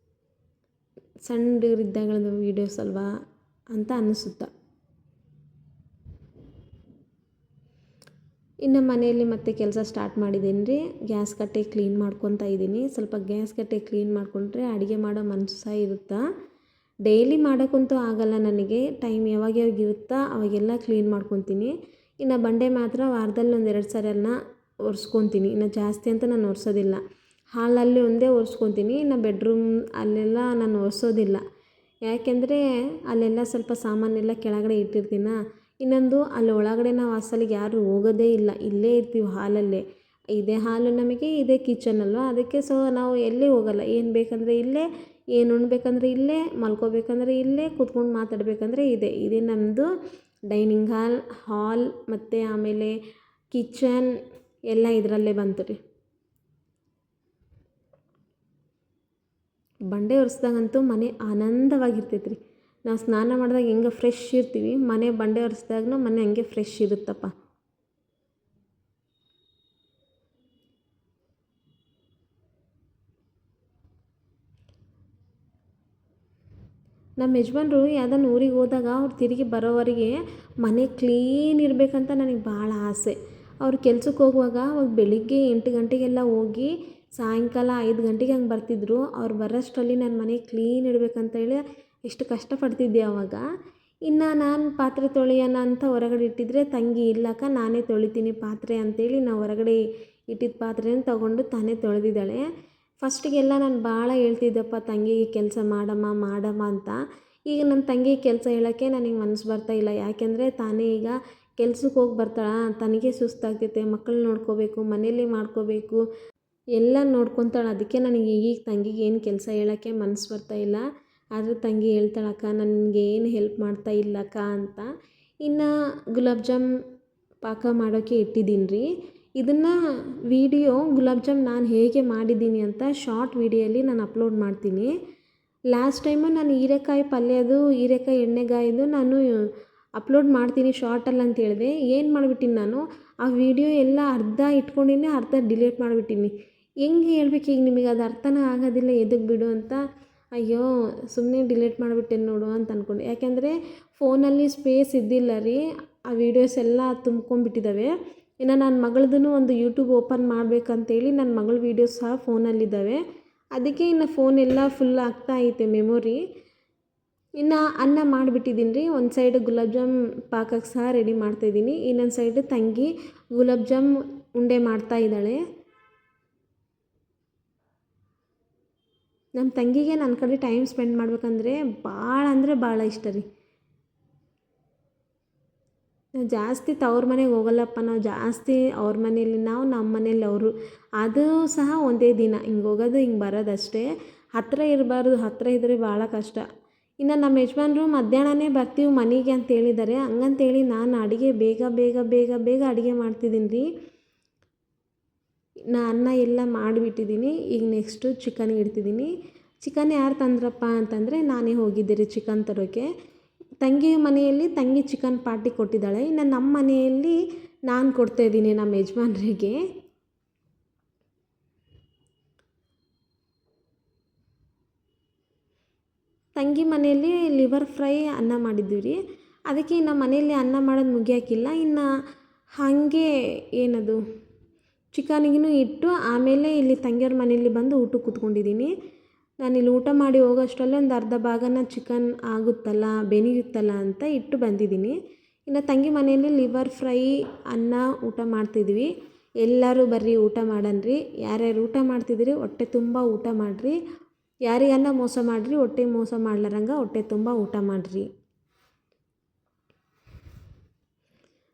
ಸಣ್ಣದಿದ್ದಾಗಳದ್ದು ವೀಡಿಯೋಸ್ ಅಲ್ವಾ ಅಂತ ಅನ್ನಿಸುತ್ತಾ. ಇನ್ನು ಮನೆಯಲ್ಲಿ ಮತ್ತೆ ಕೆಲಸ ಸ್ಟಾರ್ಟ್ ಮಾಡಿದ್ದೀನಿ ರೀ. ಗ್ಯಾಸ್ ಕಟ್ಟೆ ಕ್ಲೀನ್ ಮಾಡ್ಕೊತಾ ಇದ್ದೀನಿ. ಸ್ವಲ್ಪ ಗ್ಯಾಸ್ ಕಟ್ಟೆ ಕ್ಲೀನ್ ಮಾಡಿಕೊಂಡ್ರೆ ಅಡುಗೆ ಮಾಡೋ ಮನಸ್ಸು ಸಹ ಇರುತ್ತೆ. ಡೈಲಿ ಮಾಡೋಕ್ಕಂತೂ ಆಗಲ್ಲ ನನಗೆ. ಟೈಮ್ ಯಾವಾಗ ಇರುತ್ತಾ ಅವಾಗೆಲ್ಲ ಕ್ಲೀನ್ ಮಾಡ್ಕೊತೀನಿ. ಇನ್ನು ಬಂಡೆ ಮಾತ್ರ ವಾರದಲ್ಲಿ ಒಂದು 2 ಸರಿನ ಒರೆಸ್ಕೊತೀನಿ. ಇನ್ನು ಜಾಸ್ತಿ ಅಂತ ನಾನು ಒರೆಸೋದಿಲ್ಲ. ಹಾಲಲ್ಲಿ ಒಂದೇ ಒರೆಸ್ಕೊತೀನಿ. ಇನ್ನು ಬೆಡ್ರೂಮ್ ಅಲ್ಲೆಲ್ಲ ನಾನು ಒರೆಸೋದಿಲ್ಲ. ಯಾಕೆಂದರೆ ಅಲ್ಲೆಲ್ಲ ಸ್ವಲ್ಪ ಸಾಮಾನೆಲ್ಲ ಕೆಳಗಡೆ ಇಟ್ಟಿರ್ತೀನ. ಇನ್ನೊಂದು ಅಲ್ಲಿ ಒಳಗಡೆ ನಾವು ಅಸಲಿಗೆ ಯಾರೂ ಹೋಗೋದೇ ಇಲ್ಲ, ಇಲ್ಲೇ ಇರ್ತೀವಿ ಹಾಲಲ್ಲೇ. ಇದೇ ಹಾಲು ನಮಗೆ, ಇದೇ ಕಿಚನ್ ಅಲ್ವಾ, ಅದಕ್ಕೆ ಸೊ ನಾವು ಎಲ್ಲೇ ಹೋಗಲ್ಲ. ಏನು ಬೇಕಂದರೆ ಇಲ್ಲೇ, ಏನು ಉಣ್ಬೇಕಂದ್ರೆ ಇಲ್ಲೇ, ಮಲ್ಕೋಬೇಕಂದ್ರೆ ಇಲ್ಲೇ, ಕೂತ್ಕೊಂಡು ಮಾತಾಡಬೇಕಂದ್ರೆ ಇದೇ ನಮ್ಮದು ಡೈನಿಂಗ್ ಹಾಲ್ ಮತ್ತು ಆಮೇಲೆ ಕಿಚನ್ ಎಲ್ಲ ಇದರಲ್ಲೇ ಬಂತು ರೀ. ಬಂಡೆ ಒರೆಸ್ದಾಗಂತೂ ಮನೆ ಆನಂದವಾಗಿರ್ತೈತೆ ರೀ. ನಾವು ಸ್ನಾನ ಮಾಡಿದಾಗ ಹೆಂಗೆ ಫ್ರೆಶ್ ಇರ್ತೀವಿ, ಮನೆ ಬಂಡೆ ಒರೆಸ್ದಾಗೂ ಮನೆ ಹಂಗೆ ಫ್ರೆಶ್ ಇರುತ್ತಪ್ಪ. ನಮ್ಮ ಯಜಮಾನ್ರು ಯಾವುದನ್ನು ಊರಿಗೆ ಹೋದಾಗ ಅವ್ರು ತಿರುಗಿ ಬರೋವರೆಗೆ ಮನೆ ಕ್ಲೀನ್ ಇರಬೇಕಂತ ನನಗೆ ಭಾಳ ಆಸೆ. ಅವ್ರು ಕೆಲ್ಸಕ್ಕೆ ಹೋಗುವಾಗ ಅವಾಗ ಬೆಳಿಗ್ಗೆ 8 ಗಂಟೆಗೆಲ್ಲ ಹೋಗಿ ಸಾಯಂಕಾಲ 5 ಗಂಟೆಗೆ ಹಂಗೆ ಬರ್ತಿದ್ರು. ಅವ್ರು ಬರೋಷ್ಟರಲ್ಲಿ ನನ್ನ ಮನೆ ಕ್ಲೀನ್ ಇಡಬೇಕಂತೇಳಿ ಎಷ್ಟು ಕಷ್ಟಪಡ್ತಿದ್ದೆ ಆವಾಗ. ಇನ್ನು ನಾನು ಪಾತ್ರೆ ತೊಳೆಯೋಣ ಅಂತ ಹೊರಗಡೆ ಇಟ್ಟಿದ್ರೆ ತಂಗಿ ಇಲ್ಲಕ್ಕ ನಾನೇ ತೊಳಿತೀನಿ ಪಾತ್ರೆ ಅಂತೇಳಿ ನಾವು ಹೊರಗಡೆ ಇಟ್ಟಿದ್ದ ಪಾತ್ರೆನ ತೊಗೊಂಡು ತಾನೇ ತೊಳೆದಿದ್ದಾಳೆ. ಫಸ್ಟಿಗೆಲ್ಲ ನಾನು ಭಾಳ ಹೇಳ್ತಿದ್ದೆಪ್ಪ ತಂಗಿಗೆ ಕೆಲಸ ಮಾಡಮ್ಮ ಅಂತ. ಈಗ ನನ್ನ ತಂಗಿಗೆ ಕೆಲಸ ಹೇಳೋಕ್ಕೆ ನನಗೆ ಮನಸ್ಸು ಬರ್ತಾಯಿಲ್ಲ. ಯಾಕೆಂದರೆ ತಾನೇ ಈಗ ಕೆಲ್ಸಕ್ಕೆ ಹೋಗಿ ಬರ್ತಾಳೆ, ತನಗೆ ಸುಸ್ತಾಗ್ತೈತೆ, ಮಕ್ಕಳು ನೋಡ್ಕೋಬೇಕು, ಮನೇಲಿ ಮಾಡ್ಕೋಬೇಕು, ಎಲ್ಲ ನೋಡ್ಕೊತಾಳೆ. ಅದಕ್ಕೆ ನನಗೆ ಈಗ ತಂಗಿಗೆ ಏನು ಕೆಲಸ ಹೇಳೋಕ್ಕೆ ಮನಸ್ಸು ಬರ್ತಾಯಿಲ್ಲ. ಆದರೆ ತಂಗಿ ಹೇಳ್ತಾಳಕ್ಕ ನನಗೇನು ಹೆಲ್ಪ್ ಮಾಡ್ತಾ ಇಲ್ಲಕ್ಕ ಅಂತ. ಇನ್ನು ಗುಲಾಬ್ ಜಾಮ್ ಪಾಕ ಮಾಡೋಕ್ಕೆ ಇಟ್ಟಿದ್ದೀನಿ ರೀ. ಇದನ್ನು ಗುಲಾಬ್ ಜಾಮ್ ನಾನು ಹೇಗೆ ಮಾಡಿದ್ದೀನಿ ಅಂತ ಶಾರ್ಟ್ ವೀಡಿಯೋಲಿ ನಾನು ಅಪ್ಲೋಡ್ ಮಾಡ್ತೀನಿ. ಲಾಸ್ಟ್ ಟೈಮು ನಾನು ಹೀರೆಕಾಯಿ ಎಣ್ಣೆಗಾಯಿದು ನಾನು ಅಪ್ಲೋಡ್ ಮಾಡ್ತೀನಿ ಶಾರ್ಟಲ್ಲಿ ಅಂತ ಹೇಳಿದೆ. ಏನು ಮಾಡಿಬಿಟ್ಟಿನಿ ನಾನು, ಆ ವಿಡಿಯೋ ಎಲ್ಲ ಅರ್ಧ ಇಟ್ಕೊಂಡಿನಿ, ಅರ್ಧ ಡಿಲೀಟ್ ಮಾಡಿಬಿಟ್ಟಿನಿ. ಹೆಂಗೆ ಹೇಳ್ಬೇಕು ಈಗ ನಿಮಗೆ, ಅದು ಅರ್ಥನೇ ಆಗೋದಿಲ್ಲ ಎದಕ್ಕೆ ಬಿಡು ಅಂತ. ಅಯ್ಯೋ ಸುಮ್ಮನೆ ಡಿಲೀಟ್ ಮಾಡಿಬಿಟ್ಟೆನು ನೋಡು ಅಂತ ಅಂದ್ಕೊಂಡೆ. ಯಾಕೆಂದರೆ ಫೋನಲ್ಲಿ ಸ್ಪೇಸ್ ಇದ್ದಿಲ್ಲ ರೀ, ಆ ವೀಡಿಯೋಸ್ ಎಲ್ಲ ತುಂಬ್ಕೊಂಡ್ಬಿಟ್ಟಿದ್ದಾವೆ. ಇನ್ನು ನನ್ನ ಮಗಳದ್ದು ಒಂದು ಯೂಟ್ಯೂಬ್ ಓಪನ್ ಮಾಡಬೇಕಂತೇಳಿ ನನ್ನ ಮಗಳ ವೀಡಿಯೋಸ್ ಸಹ ಫೋನಲ್ಲಿದ್ದಾವೆ. ಅದಕ್ಕೆ ಇನ್ನು ಫೋನ್ ಎಲ್ಲ ಫುಲ್ ಆಗ್ತಾ ಐತೆ ಮೆಮೊರಿ. ಇನ್ನು ಅನ್ನ ಮಾಡಿಬಿಟ್ಟಿದ್ದೀನಿ ರೀ. ಒಂದು ಸೈಡ್ ಗುಲಾಬ್ ಜಾಮ್ ಪಾಕಕ್ಕೆ ಸಹ ರೆಡಿ ಮಾಡ್ತಾಯಿದ್ದೀನಿ. ಇನ್ನೊಂದು ಸೈಡ್ ತಂಗಿ ಗುಲಾಬ್ ಜಾಮ್ ಉಂಡೆ ಮಾಡ್ತಾ ಇದ್ದಾಳೆ. ನಮ್ಮ ತಂಗಿಗೆ ನನ್ನ ಕಡೆ ಟೈಮ್ ಸ್ಪೆಂಡ್ ಮಾಡ್ಬೇಕಂದ್ರೆ ಭಾಳ ಅಂದರೆ ಭಾಳ ಇಷ್ಟ ರೀ. ನಾವು ಜಾಸ್ತಿ ತವ್ರ ಮನೆಗೆ ಹೋಗಲ್ಲಪ್ಪ, ನಾವು ಜಾಸ್ತಿ ಅವ್ರ ಮನೇಲಿ ನಾವು, ನಮ್ಮ ಮನೇಲಿ ಅವರು. ಅದು ಸಹ ಒಂದೇ ದಿನ ಹಿಂಗೆ ಹೋಗೋದು ಹಿಂಗೆ ಬರೋದಷ್ಟೇ. ಹತ್ತಿರ ಇರಬಾರ್ದು, ಹತ್ತಿರ ಇದ್ದರೆ ಭಾಳ ಕಷ್ಟ. ಇನ್ನು ನಮ್ಮ ಯಜಮಾನ್ರು ಮಧ್ಯಾಹ್ನನೇ ಬರ್ತೀವಿ ಮನೆಗೆ ಅಂತ ಹೇಳಿದ್ದಾರೆ. ಹಂಗಂತೇಳಿ ನಾನು ಅಡುಗೆ ಬೇಗ ಬೇಗ ಬೇಗ ಬೇಗ ಅಡುಗೆ ಮಾಡ್ತಿದ್ದೀನಿ ರೀ. ಅನ್ನ ಎಲ್ಲ ಮಾಡಿಬಿಟ್ಟಿದ್ದೀನಿ. ಈಗ ನೆಕ್ಸ್ಟು ಚಿಕನ್ ಇಡ್ತಿದ್ದೀನಿ. ಚಿಕನ್ ಯಾರು ತಂದ್ರಪ್ಪ ಅಂತಂದರೆ ನಾನೇ ಹೋಗಿದ್ದೆ ರೀ ಚಿಕನ್ ತರೋಕ್ಕೆ. ತಂಗಿ ಮನೆಯಲ್ಲಿ ತಂಗಿ ಚಿಕನ್ ಪಾರ್ಟಿ ಕೊಟ್ಟಿದ್ದಾಳೆ. ಇನ್ನು ನಮ್ಮ ಮನೆಯಲ್ಲಿ ನಾನು ಕೊಡ್ತಾಯಿದ್ದೀನಿ ನಮ್ಮ ಯಜಮಾನ್ರಿಗೆ. ತಂಗಿ ಮನೆಯಲ್ಲಿ ಲಿವರ್ ಫ್ರೈ ಅನ್ನ ಮಾಡಿದ್ವಿ ರೀ. ಅದಕ್ಕೆ ನಮ್ಮ ಮನೆಯಲ್ಲಿ ಅನ್ನ ಮಾಡೋದು ಮುಗಿಯೋಕ್ಕಿಲ್ಲ. ಇನ್ನು ಹಾಗೆ ಏನದು ಚಿಕನಿಗೂ ಇಟ್ಟು ಆಮೇಲೆ ಇಲ್ಲಿ ತಂಗಿಯವ್ರ ಮನೆಯಲ್ಲಿ ಬಂದು ಊಟಕ್ಕೆ ಕೂತ್ಕೊಂಡಿದ್ದೀನಿ. ನಾನಿಲ್ಲಿ ಊಟ ಮಾಡಿ ಹೋಗೋಷ್ಟರಲ್ಲೇ ಒಂದು ಅರ್ಧ ಭಾಗನ ಚಿಕನ್ ಆಗುತ್ತಲ್ಲ, ಬೆನಿಯುತ್ತಲ್ಲ ಅಂತ ಇಟ್ಟು ಬಂದಿದ್ದೀನಿ. ಇನ್ನು ತಂಗಿ ಮನೆಯಲ್ಲಿ ಲಿವರ್ ಫ್ರೈ ಅನ್ನ ಊಟ ಮಾಡ್ತಿದ್ವಿ. ಎಲ್ಲರೂ ಬರ್ರಿ ಊಟ ಮಾಡನ್ರಿ. ಯಾರ್ಯಾರು ಊಟ ಮಾಡ್ತಿದ್ದೀರಿ ಹೊಟ್ಟೆ ತುಂಬ ಊಟ ಮಾಡಿರಿ. ಯಾರಿಗನ್ನ ಮೋಸ ಮಾಡಿರಿ, ಹೊಟ್ಟೆ ಮೋಸ ಮಾಡ್ಲಾರಂಗೆ ಹೊಟ್ಟೆ ತುಂಬ ಊಟ ಮಾಡಿರಿ.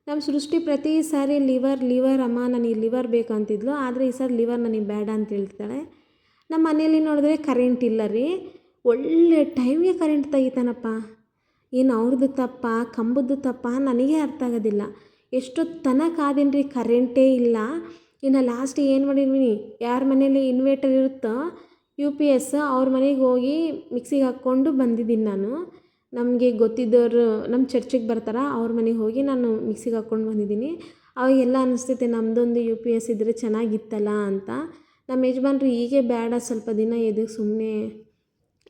ನಮ್ಮ ಸೃಷ್ಟಿ ಪ್ರತಿ ಸಾರಿ ಲಿವರ್ ಅಮ್ಮ ನನಗೆ ಲಿವರ್ ಬೇಕಂತಿದ್ಲು. ಆದರೆ ಈ ಸಾರಿ ಲಿವರ್ ನನಗೆ ಬೇಡ ಅಂತ ಹೇಳ್ತಾಳೆ. ನಮ್ಮ ಮನೇಲಿ ನೋಡಿದ್ರೆ ಕರೆಂಟ್ ಇಲ್ಲ ರೀ. ಒಳ್ಳೆ ಟೈಮಿಗೆ ಕರೆಂಟ್ ತೆಗಿತಾನಪ್ಪ. ಏನು ಅವ್ರದ್ದು ತಪ್ಪ ಕಂಬದ್ದು ತಪ್ಪ ನನಗೆ ಅರ್ಥ ಆಗೋದಿಲ್ಲ. ಎಷ್ಟೊತ್ತು ತನಕ ಕಾದೀನಿ ರೀ, ಕರೆಂಟೇ ಇಲ್ಲ. ಇನ್ನು ಲಾಸ್ಟಿಗೆ ಏನು ಮಾಡಿದ್ವಿ, ಯಾರ ಮನೇಲಿ ಇನ್ವೇಟರ್ ಇರುತ್ತೋ UPS ಅವ್ರ ಮನೆಗೆ ಹೋಗಿ ಮಿಕ್ಸಿಗೆ ಹಾಕ್ಕೊಂಡು ಬಂದಿದ್ದೀನಿ ನಾನು. ನಮಗೆ ಗೊತ್ತಿದ್ದವರು ನಮ್ಮ ಚರ್ಚಿಗೆ ಬರ್ತಾರೆ, ಅವ್ರ ಮನೆಗೆ ಹೋಗಿ ನಾನು ಮಿಕ್ಸಿಗೆ ಹಾಕ್ಕೊಂಡು ಬಂದಿದ್ದೀನಿ. ಅವಾಗೆಲ್ಲ ಅನ್ನಿಸ್ತೈತೆ ನಮ್ಮದೊಂದು UPS ಇದ್ದರೆ ಚೆನ್ನಾಗಿತ್ತಲ್ಲ ಅಂತ. ನಮ್ಮ ಯಜಮಾನ್ರು ಹೀಗೆ ಬೇಡ ಸ್ವಲ್ಪ ದಿನ ಎದಕ್ಕೆ ಸುಮ್ಮನೆ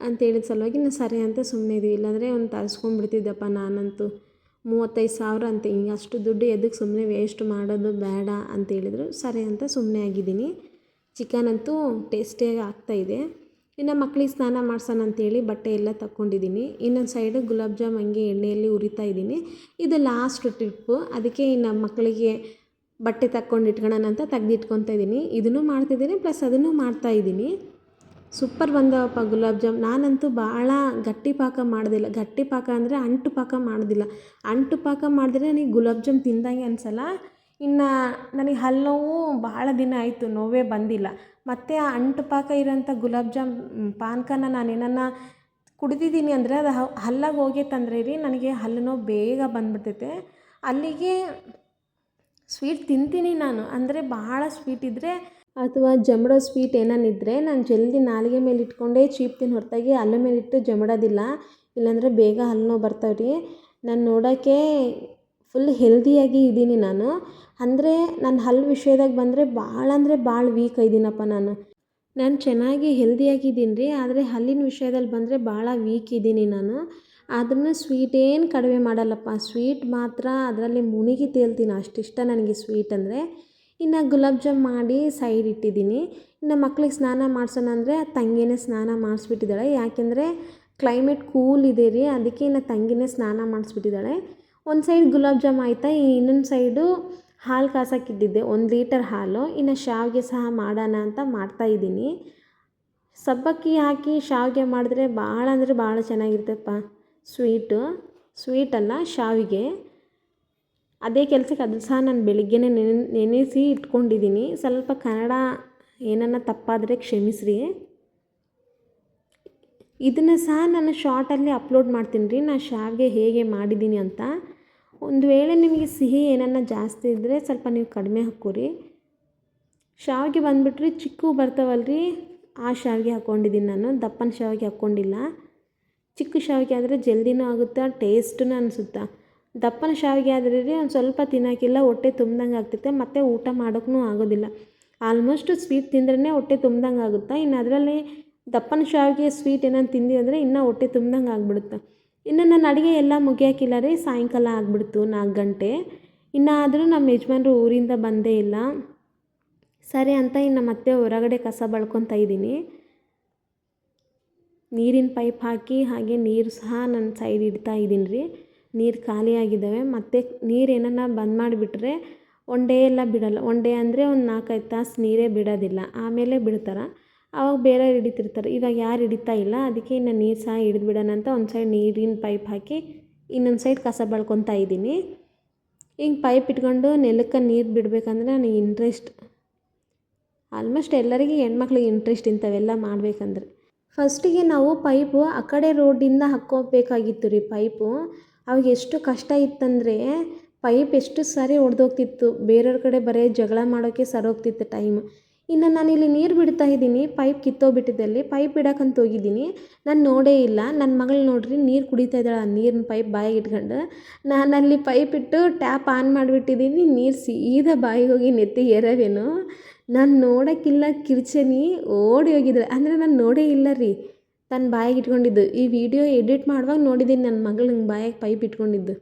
ಅಂತ ಹೇಳಿದ ಸಲುವಾಗಿ ನಾವು ಸರಿ ಅಂತ ಸುಮ್ಮನೆ ಇದೀವಿ. ಇಲ್ಲಾಂದರೆ ಒಂದು ತರಿಸ್ಕೊಂಡ್ಬಿಡ್ತಿದ್ದೆಪ್ಪ ನಾನಂತೂ. 35,000 ಅಂತೆ. ಹಿಂಗೆ ಅಷ್ಟು ದುಡ್ಡು ಎದಕ್ಕೆ ಸುಮ್ಮನೆ ವೇಸ್ಟ್ ಮಾಡೋದು ಬೇಡ ಅಂತ ಹೇಳಿದ್ರು. ಸರಿ ಅಂತ ಸುಮ್ಮನೆ ಆಗಿದ್ದೀನಿ. ಚಿಕನ್ ಅಂತೂ ಟೇಸ್ಟಿಯಾಗಿ ಆಗ್ತಾಯಿದೆ. ಇನ್ನು ಮಕ್ಕಳಿಗೆ ಸ್ನಾನ ಮಾಡ್ಸೋಣ ಅಂತೇಳಿ ಬಟ್ಟೆ ಎಲ್ಲ ತಗೊಂಡಿದ್ದೀನಿ. ಇನ್ನೊಂದು ಸೈಡು ಗುಲಾಬ್ ಜಾಮ್ ಹಂಗೆ ಎಣ್ಣೆಯಲ್ಲಿ ಉರಿತಾ ಇದ್ದೀನಿ. ಇದು ಲಾಸ್ಟ್ ಟ್ರಿಪ್ಪು. ಅದಕ್ಕೆ ಇನ್ನು ಮಕ್ಕಳಿಗೆ ಬಟ್ಟೆ ತಕ್ಕೊಂಡು ಇಟ್ಕೊಳ್ಳೋಣ ಅಂತ ತೆಗ್ದಿಟ್ಕೊತಾ ಇದ್ದೀನಿ. ಇದನ್ನು ಮಾಡ್ತಿದ್ದೀನಿ ಪ್ಲಸ್ ಅದನ್ನು ಮಾಡ್ತಾಯಿದ್ದೀನಿ. ಸೂಪರ್ ಬಂದವಪ್ಪ ಗುಲಾಬ್ ಜಾಮ್. ನಾನಂತೂ ಭಾಳ ಗಟ್ಟಿ ಪಾಕ ಮಾಡೋದಿಲ್ಲ. ಗಟ್ಟಿ ಪಾಕ ಅಂದರೆ ಅಂಟು ಪಾಕ ಮಾಡೋದಿಲ್ಲ. ಅಂಟು ಪಾಕ ಮಾಡಿದ್ರೆ ನನಗೆ ಗುಲಾಬ್ ಜಾಮ್ ತಿಂದಂಗೆ ಅನಿಸಲ್ಲ. ಇನ್ನು ನನಗೆ ಹಲ್ಲು ನೋವು ಭಾಳ ದಿನ ಆಯಿತು, ನೋವೇ ಬಂದಿಲ್ಲ. ಮತ್ತು ಆ ಅಂಟು ಪಾಕ ಇರೋಂಥ ಗುಲಾಬ್ ಜಾಮ್ ಪಾನಕನ ನಾನು ಏನನ್ನ ಕುಡಿದಿದ್ದೀನಿ ಅಂದರೆ ಅದು ಹಲ್ಲಾಗ ಹೋಗೈತಂದ್ರೆ ರೀ ನನಗೆ ಹಲ್ಲು ನೋವು ಬೇಗ ಬಂದ್ಬಿಡ್ತೈತೆ. ಅಲ್ಲಿಗೆ ಸ್ವೀಟ್ ತಿಂತೀನಿ ನಾನು. ಅಂದರೆ ಭಾಳ ಸ್ವೀಟ್ ಇದ್ದರೆ ಅಥವಾ ಜಮಡೋ ಸ್ವೀಟ್ ಏನಾನಿದ್ರೆ ನಾನು ಜಲ್ದಿ ನಾಲಿಗೆ ಮೇಲೆ ಇಟ್ಕೊಂಡೇ ಚೀಪ್ತೀನಿ ಹೊರತಾಗಿ ಹಲ್ಲು ಮೇಲೆ ಇಟ್ಟು ಜಮಡೋದಿಲ್ಲ. ಇಲ್ಲಾಂದರೆ ಬೇಗ ಹಲ್ಲು ನೋವು ಬರ್ತಾವೆ ರೀ. ನಾನು ನೋಡೋಕ್ಕೆ ಫುಲ್ ಹೆಲ್ದಿಯಾಗಿ ಇದ್ದೀನಿ ನಾನು. ಅಂದರೆ ನನ್ನ ಹಲ್ಲು ವಿಷಯದಾಗ ಬಂದರೆ ಭಾಳ ಅಂದರೆ ಭಾಳ ವೀಕ್ ಇದ್ದೀನಪ್ಪ ನಾನು. ನಾನು ಚೆನ್ನಾಗಿ ಹೆಲ್ದಿಯಾಗಿದ್ದೀನಿ ರೀ, ಆದರೆ ಹಲ್ಲಿನ ವಿಷಯದಲ್ಲಿ ಬಂದರೆ ಭಾಳ ವೀಕ್ ಇದ್ದೀನಿ ನಾನು. ಅದನ್ನು ಸ್ವೀಟ್ ಏನು ಕಡಿಮೆ ಮಾಡಲ್ಲಪ್ಪ. ಸ್ವೀಟ್ ಮಾತ್ರ ಅದರಲ್ಲಿ ಮುಳುಗಿ ತೇಲ್ತೀನಿ, ಅಷ್ಟಿಷ್ಟ ನನಗೆ ಸ್ವೀಟ್ ಅಂದರೆ. ಇನ್ನು ಗುಲಾಬ್ ಜಾಮ್ ಮಾಡಿ ಸೈಡ್ ಇಟ್ಟಿದ್ದೀನಿ. ಇನ್ನು ಮಕ್ಳಿಗೆ ಸ್ನಾನ ಮಾಡ್ಸೋಣ ಅಂದರೆ ತಂಗಿನೇ ಸ್ನಾನ ಮಾಡಿಸ್ಬಿಟ್ಟಿದ್ದಾಳೆ. ಯಾಕೆಂದರೆ ಕ್ಲೈಮೇಟ್ ಕೂಲ್ ಇದೆ ರೀ, ಅದಕ್ಕೆ ಇನ್ನು ತಂಗಿನೇ ಸ್ನಾನ ಮಾಡಿಸ್ಬಿಟ್ಟಿದ್ದಾಳೆ. ಒಂದು ಸೈಡ್ ಗುಲಾಬ್ ಜಾಮ್ ಆಯಿತಾ, ಇನ್ನೊಂದು ಸೈಡು ಹಾಲು ಕಾಸೋಕ್ಕಿಟ್ಟಿದ್ದೆ, 1 ಲೀಟರ್ ಹಾಲು. ಇನ್ನು ಶಾವಿಗೆ ಸಹ ಮಾಡೋಣ ಅಂತ ಮಾಡ್ತಾಯಿದ್ದೀನಿ. ಸಬ್ಬಕ್ಕಿ ಹಾಕಿ ಶಾವಿಗೆ ಮಾಡಿದ್ರೆ ಭಾಳ ಅಂದರೆ ಭಾಳ ಚೆನ್ನಾಗಿರ್ತೈತಪ್ಪ. ಸ್ವೀಟಲ್ಲ ಶಾವಿಗೆ. ಅದೇ ಕೆಲಸಕ್ಕೆ ಅದು ಸಹ ನಾನು ಬೆಳಿಗ್ಗೆನೇ ನೆನೆಸಿ ಇಟ್ಕೊಂಡಿದ್ದೀನಿ. ಸ್ವಲ್ಪ ಕನ್ನಡ ಏನನ್ನ ತಪ್ಪಾದರೆ ಕ್ಷಮಿಸ್ರಿ. ಇದನ್ನು ಸಹ ನಾನು ಶಾರ್ಟಲ್ಲಿ ಅಪ್ಲೋಡ್ ಮಾಡ್ತೀನಿ ರೀ, ನಾನು ಶಾವಿಗೆ ಹೇಗೆ ಮಾಡಿದ್ದೀನಿ ಅಂತ. ಒಂದು ವೇಳೆ ನಿಮಗೆ ಸಿಹಿ ಏನನ್ನ ಜಾಸ್ತಿ ಇದ್ದರೆ ಸ್ವಲ್ಪ ನೀವು ಕಡಿಮೆ ಹಾಕ್ಕೋರಿ. ಶಾವಿಗೆ ಬಂದುಬಿಟ್ರಿ ಚಿಕ್ಕವು ಬರ್ತಾವಲ್ರಿ, ಆ ಶಾವಿಗೆ ಹಾಕ್ಕೊಂಡಿದ್ದೀನಿ ನಾನು. ದಪ್ಪನ ಶಾವಿಗೆ ಹಾಕ್ಕೊಂಡಿಲ್ಲ. ಚಿಕ್ಕ ಶಾವಿಗೆ ಆದರೆ ಜಲ್ದಿನೂ ಆಗುತ್ತೆ, ಟೇಸ್ಟೂ ಅನಿಸುತ್ತೆ. ದಪ್ಪನ ಶಾವಿಗೆ ಆದರೆ ರೀ ಒಂದು ಸ್ವಲ್ಪ ತಿನ್ನೋಕ್ಕಿಲ್ಲ, ಹೊಟ್ಟೆ ತುಂಬ್ದಂಗೆ ಆಗ್ತೈತೆ, ಮತ್ತು ಊಟ ಮಾಡೋಕ್ಕೂ ಆಗೋದಿಲ್ಲ. ಆಲ್ಮೋಸ್ಟ್ ಸ್ವೀಟ್ ತಿಂದ್ರೇ ಹೊಟ್ಟೆ ತುಂಬ್ದಂಗೆ ಆಗುತ್ತೆ. ಇನ್ನು ಅದರಲ್ಲಿ ದಪ್ಪನ ಶಾವಿಗೆ ಸ್ವೀಟ್ ಏನಾರು ತಿಂದೀವಿ ಅಂದರೆ ಇನ್ನೂ ಹೊಟ್ಟೆ ತುಂಬ್ದಂಗೆ ಆಗ್ಬಿಡುತ್ತೆ. ಇನ್ನು ನನ್ನ ಅಡುಗೆ ಎಲ್ಲ ಮುಗಿಯೋಕ್ಕಿಲ್ಲ ರೀ, ಸಾಯಂಕಾಲ ಆಗಿಬಿಡ್ತು 4 ಗಂಟೆ. ಆದರೂ ನಮ್ಮ ಯಜಮಾನ್ರು ಊರಿಂದ ಬಂದೇ ಇಲ್ಲ. ಸರಿ ಅಂತ ಇನ್ನು ಮತ್ತೆ ಹೊರಗಡೆ ಕಸ ಬಳ್ಕೊತಾ ಇದ್ದೀನಿ. ನೀರಿನ ಪೈಪ್ ಹಾಕಿ ಹಾಗೆ ನೀರು ಸಹ ನನ್ನ ಸೈಡ್ ಇಡ್ತಾ ಇದ್ದೀನಿ ರೀ. ನೀರು ಖಾಲಿ ಆಗಿದ್ದಾವೆ. ಮತ್ತು ನೀರು ಏನನ್ನ ಬಂದ್ ಮಾಡಿಬಿಟ್ರೆ ಒನ್ ಡೇ ಎಲ್ಲ ಬಿಡೋಲ್ಲ. ಒನ್ ಡೇ ಅಂದರೆ ಒಂದು 4-5 ತಾಸು ನೀರೇ ಬಿಡೋದಿಲ್ಲ, ಆಮೇಲೆ ಬಿಡ್ತಾರೆ. ಆವಾಗ ಬೇರೆ ಹಿಡಿತಿರ್ತಾರೆ. ಇವಾಗ ಯಾರು ಹಿಡಿತಾ ಇಲ್ಲ, ಅದಕ್ಕೆ ಇನ್ನು ನೀರು ಸಹ ಹಿಡಿದು ಬಿಡೋಣ ಅಂತ ಒಂದು ಸೈಡ್ ನೀರಿನ ಪೈಪ್ ಹಾಕಿ ಇನ್ನೊಂದು ಸೈಡ್ ಕಸ ಬಳ್ಕೊತಾ ಇದ್ದೀನಿ. ಹಿಂಗೆ ಪೈಪ್ ಇಟ್ಕೊಂಡು ನೆಲಕ್ಕೆ ನೀರು ಬಿಡಬೇಕಂದ್ರೆ ನನಗೆ ಇಂಟ್ರೆಸ್ಟ್. ಆಲ್ಮೋಸ್ಟ್ ಎಲ್ಲರಿಗೆ ಹೆಣ್ಮಕ್ಳಿಗೆ ಇಂಟ್ರೆಸ್ಟ್ ಇಂಥವೆಲ್ಲ ಮಾಡಬೇಕಂದ್ರೆ. ಫಸ್ಟಿಗೆ ನಾವು ಪೈಪು ಆ ಕಡೆ ರೋಡಿಂದ ಹಾಕ್ಕೋಬೇಕಾಗಿತ್ತು ರೀ ಪೈಪು. ಅವಾಗ ಎಷ್ಟು ಕಷ್ಟ ಇತ್ತಂದರೆ ಪೈಪ್ ಎಷ್ಟು ಸಾರಿ ಒಡೆದೋಗ್ತಿತ್ತು. ಬೇರೆಯವ್ರ ಕಡೆ ಬರೀ ಜಗಳ ಮಾಡೋಕ್ಕೆ ಸರೋಗ್ತಿತ್ತು ಟೈಮ್. ಇನ್ನು ನಾನಿಲ್ಲಿ ನೀರು ಬಿಡ್ತಾ ಇದ್ದೀನಿ, ಪೈಪ್ ಕಿತ್ತೋಗ್ಬಿಟ್ಟಿದ್ದಲ್ಲಿ ಪೈಪ್ ಬಿಡಕ್ಕಂತ ಹೋಗಿದ್ದೀನಿ. ನಾನು ನೋಡೇ ಇಲ್ಲ. ನನ್ನ ಮಗಳು ನೋಡ್ರಿ ನೀರು ಕುಡಿತಾ ಇದ್ದಾಳೆ ಆ ನೀರಿನ ಪೈಪ್ ಬಾಯಿಗೆ ಇಟ್ಕೊಂಡು. ನಾನಲ್ಲಿ ಪೈಪ್ ಇಟ್ಟು ಟ್ಯಾಪ್ ಆನ್ ಮಾಡಿಬಿಟ್ಟಿದ್ದೀನಿ. ನೀರು ಸೀದಾ ಬಾಯಿಗೆ ಹೋಗಿ ನೆತ್ತಿಗೆ ಏರವೇನು. ನಾನು ನೋಡೋಕ್ಕಿಲ್ಲ ಕಿರ್ಚನಿ ಓಡಿ ಹೋಗಿದ್ದಾಳೆ. ಅಂದರೆ ನಾನು ನೋಡೇ ಇಲ್ಲ ರೀ ತನ್ನ ಬಾಯಿಗೆ ಇಟ್ಕೊಂಡಿದ್ದು. ಈ ವಿಡಿಯೋ ಎಡಿಟ್ ಮಾಡುವಾಗ ನೋಡಿದ್ದೀನಿ ನನ್ನ ಮಗಳು ಹಿಂಗೆ ಬಾಯಿಗೆ ಪೈಪ್ ಇಟ್ಕೊಂಡಿದ್ದು.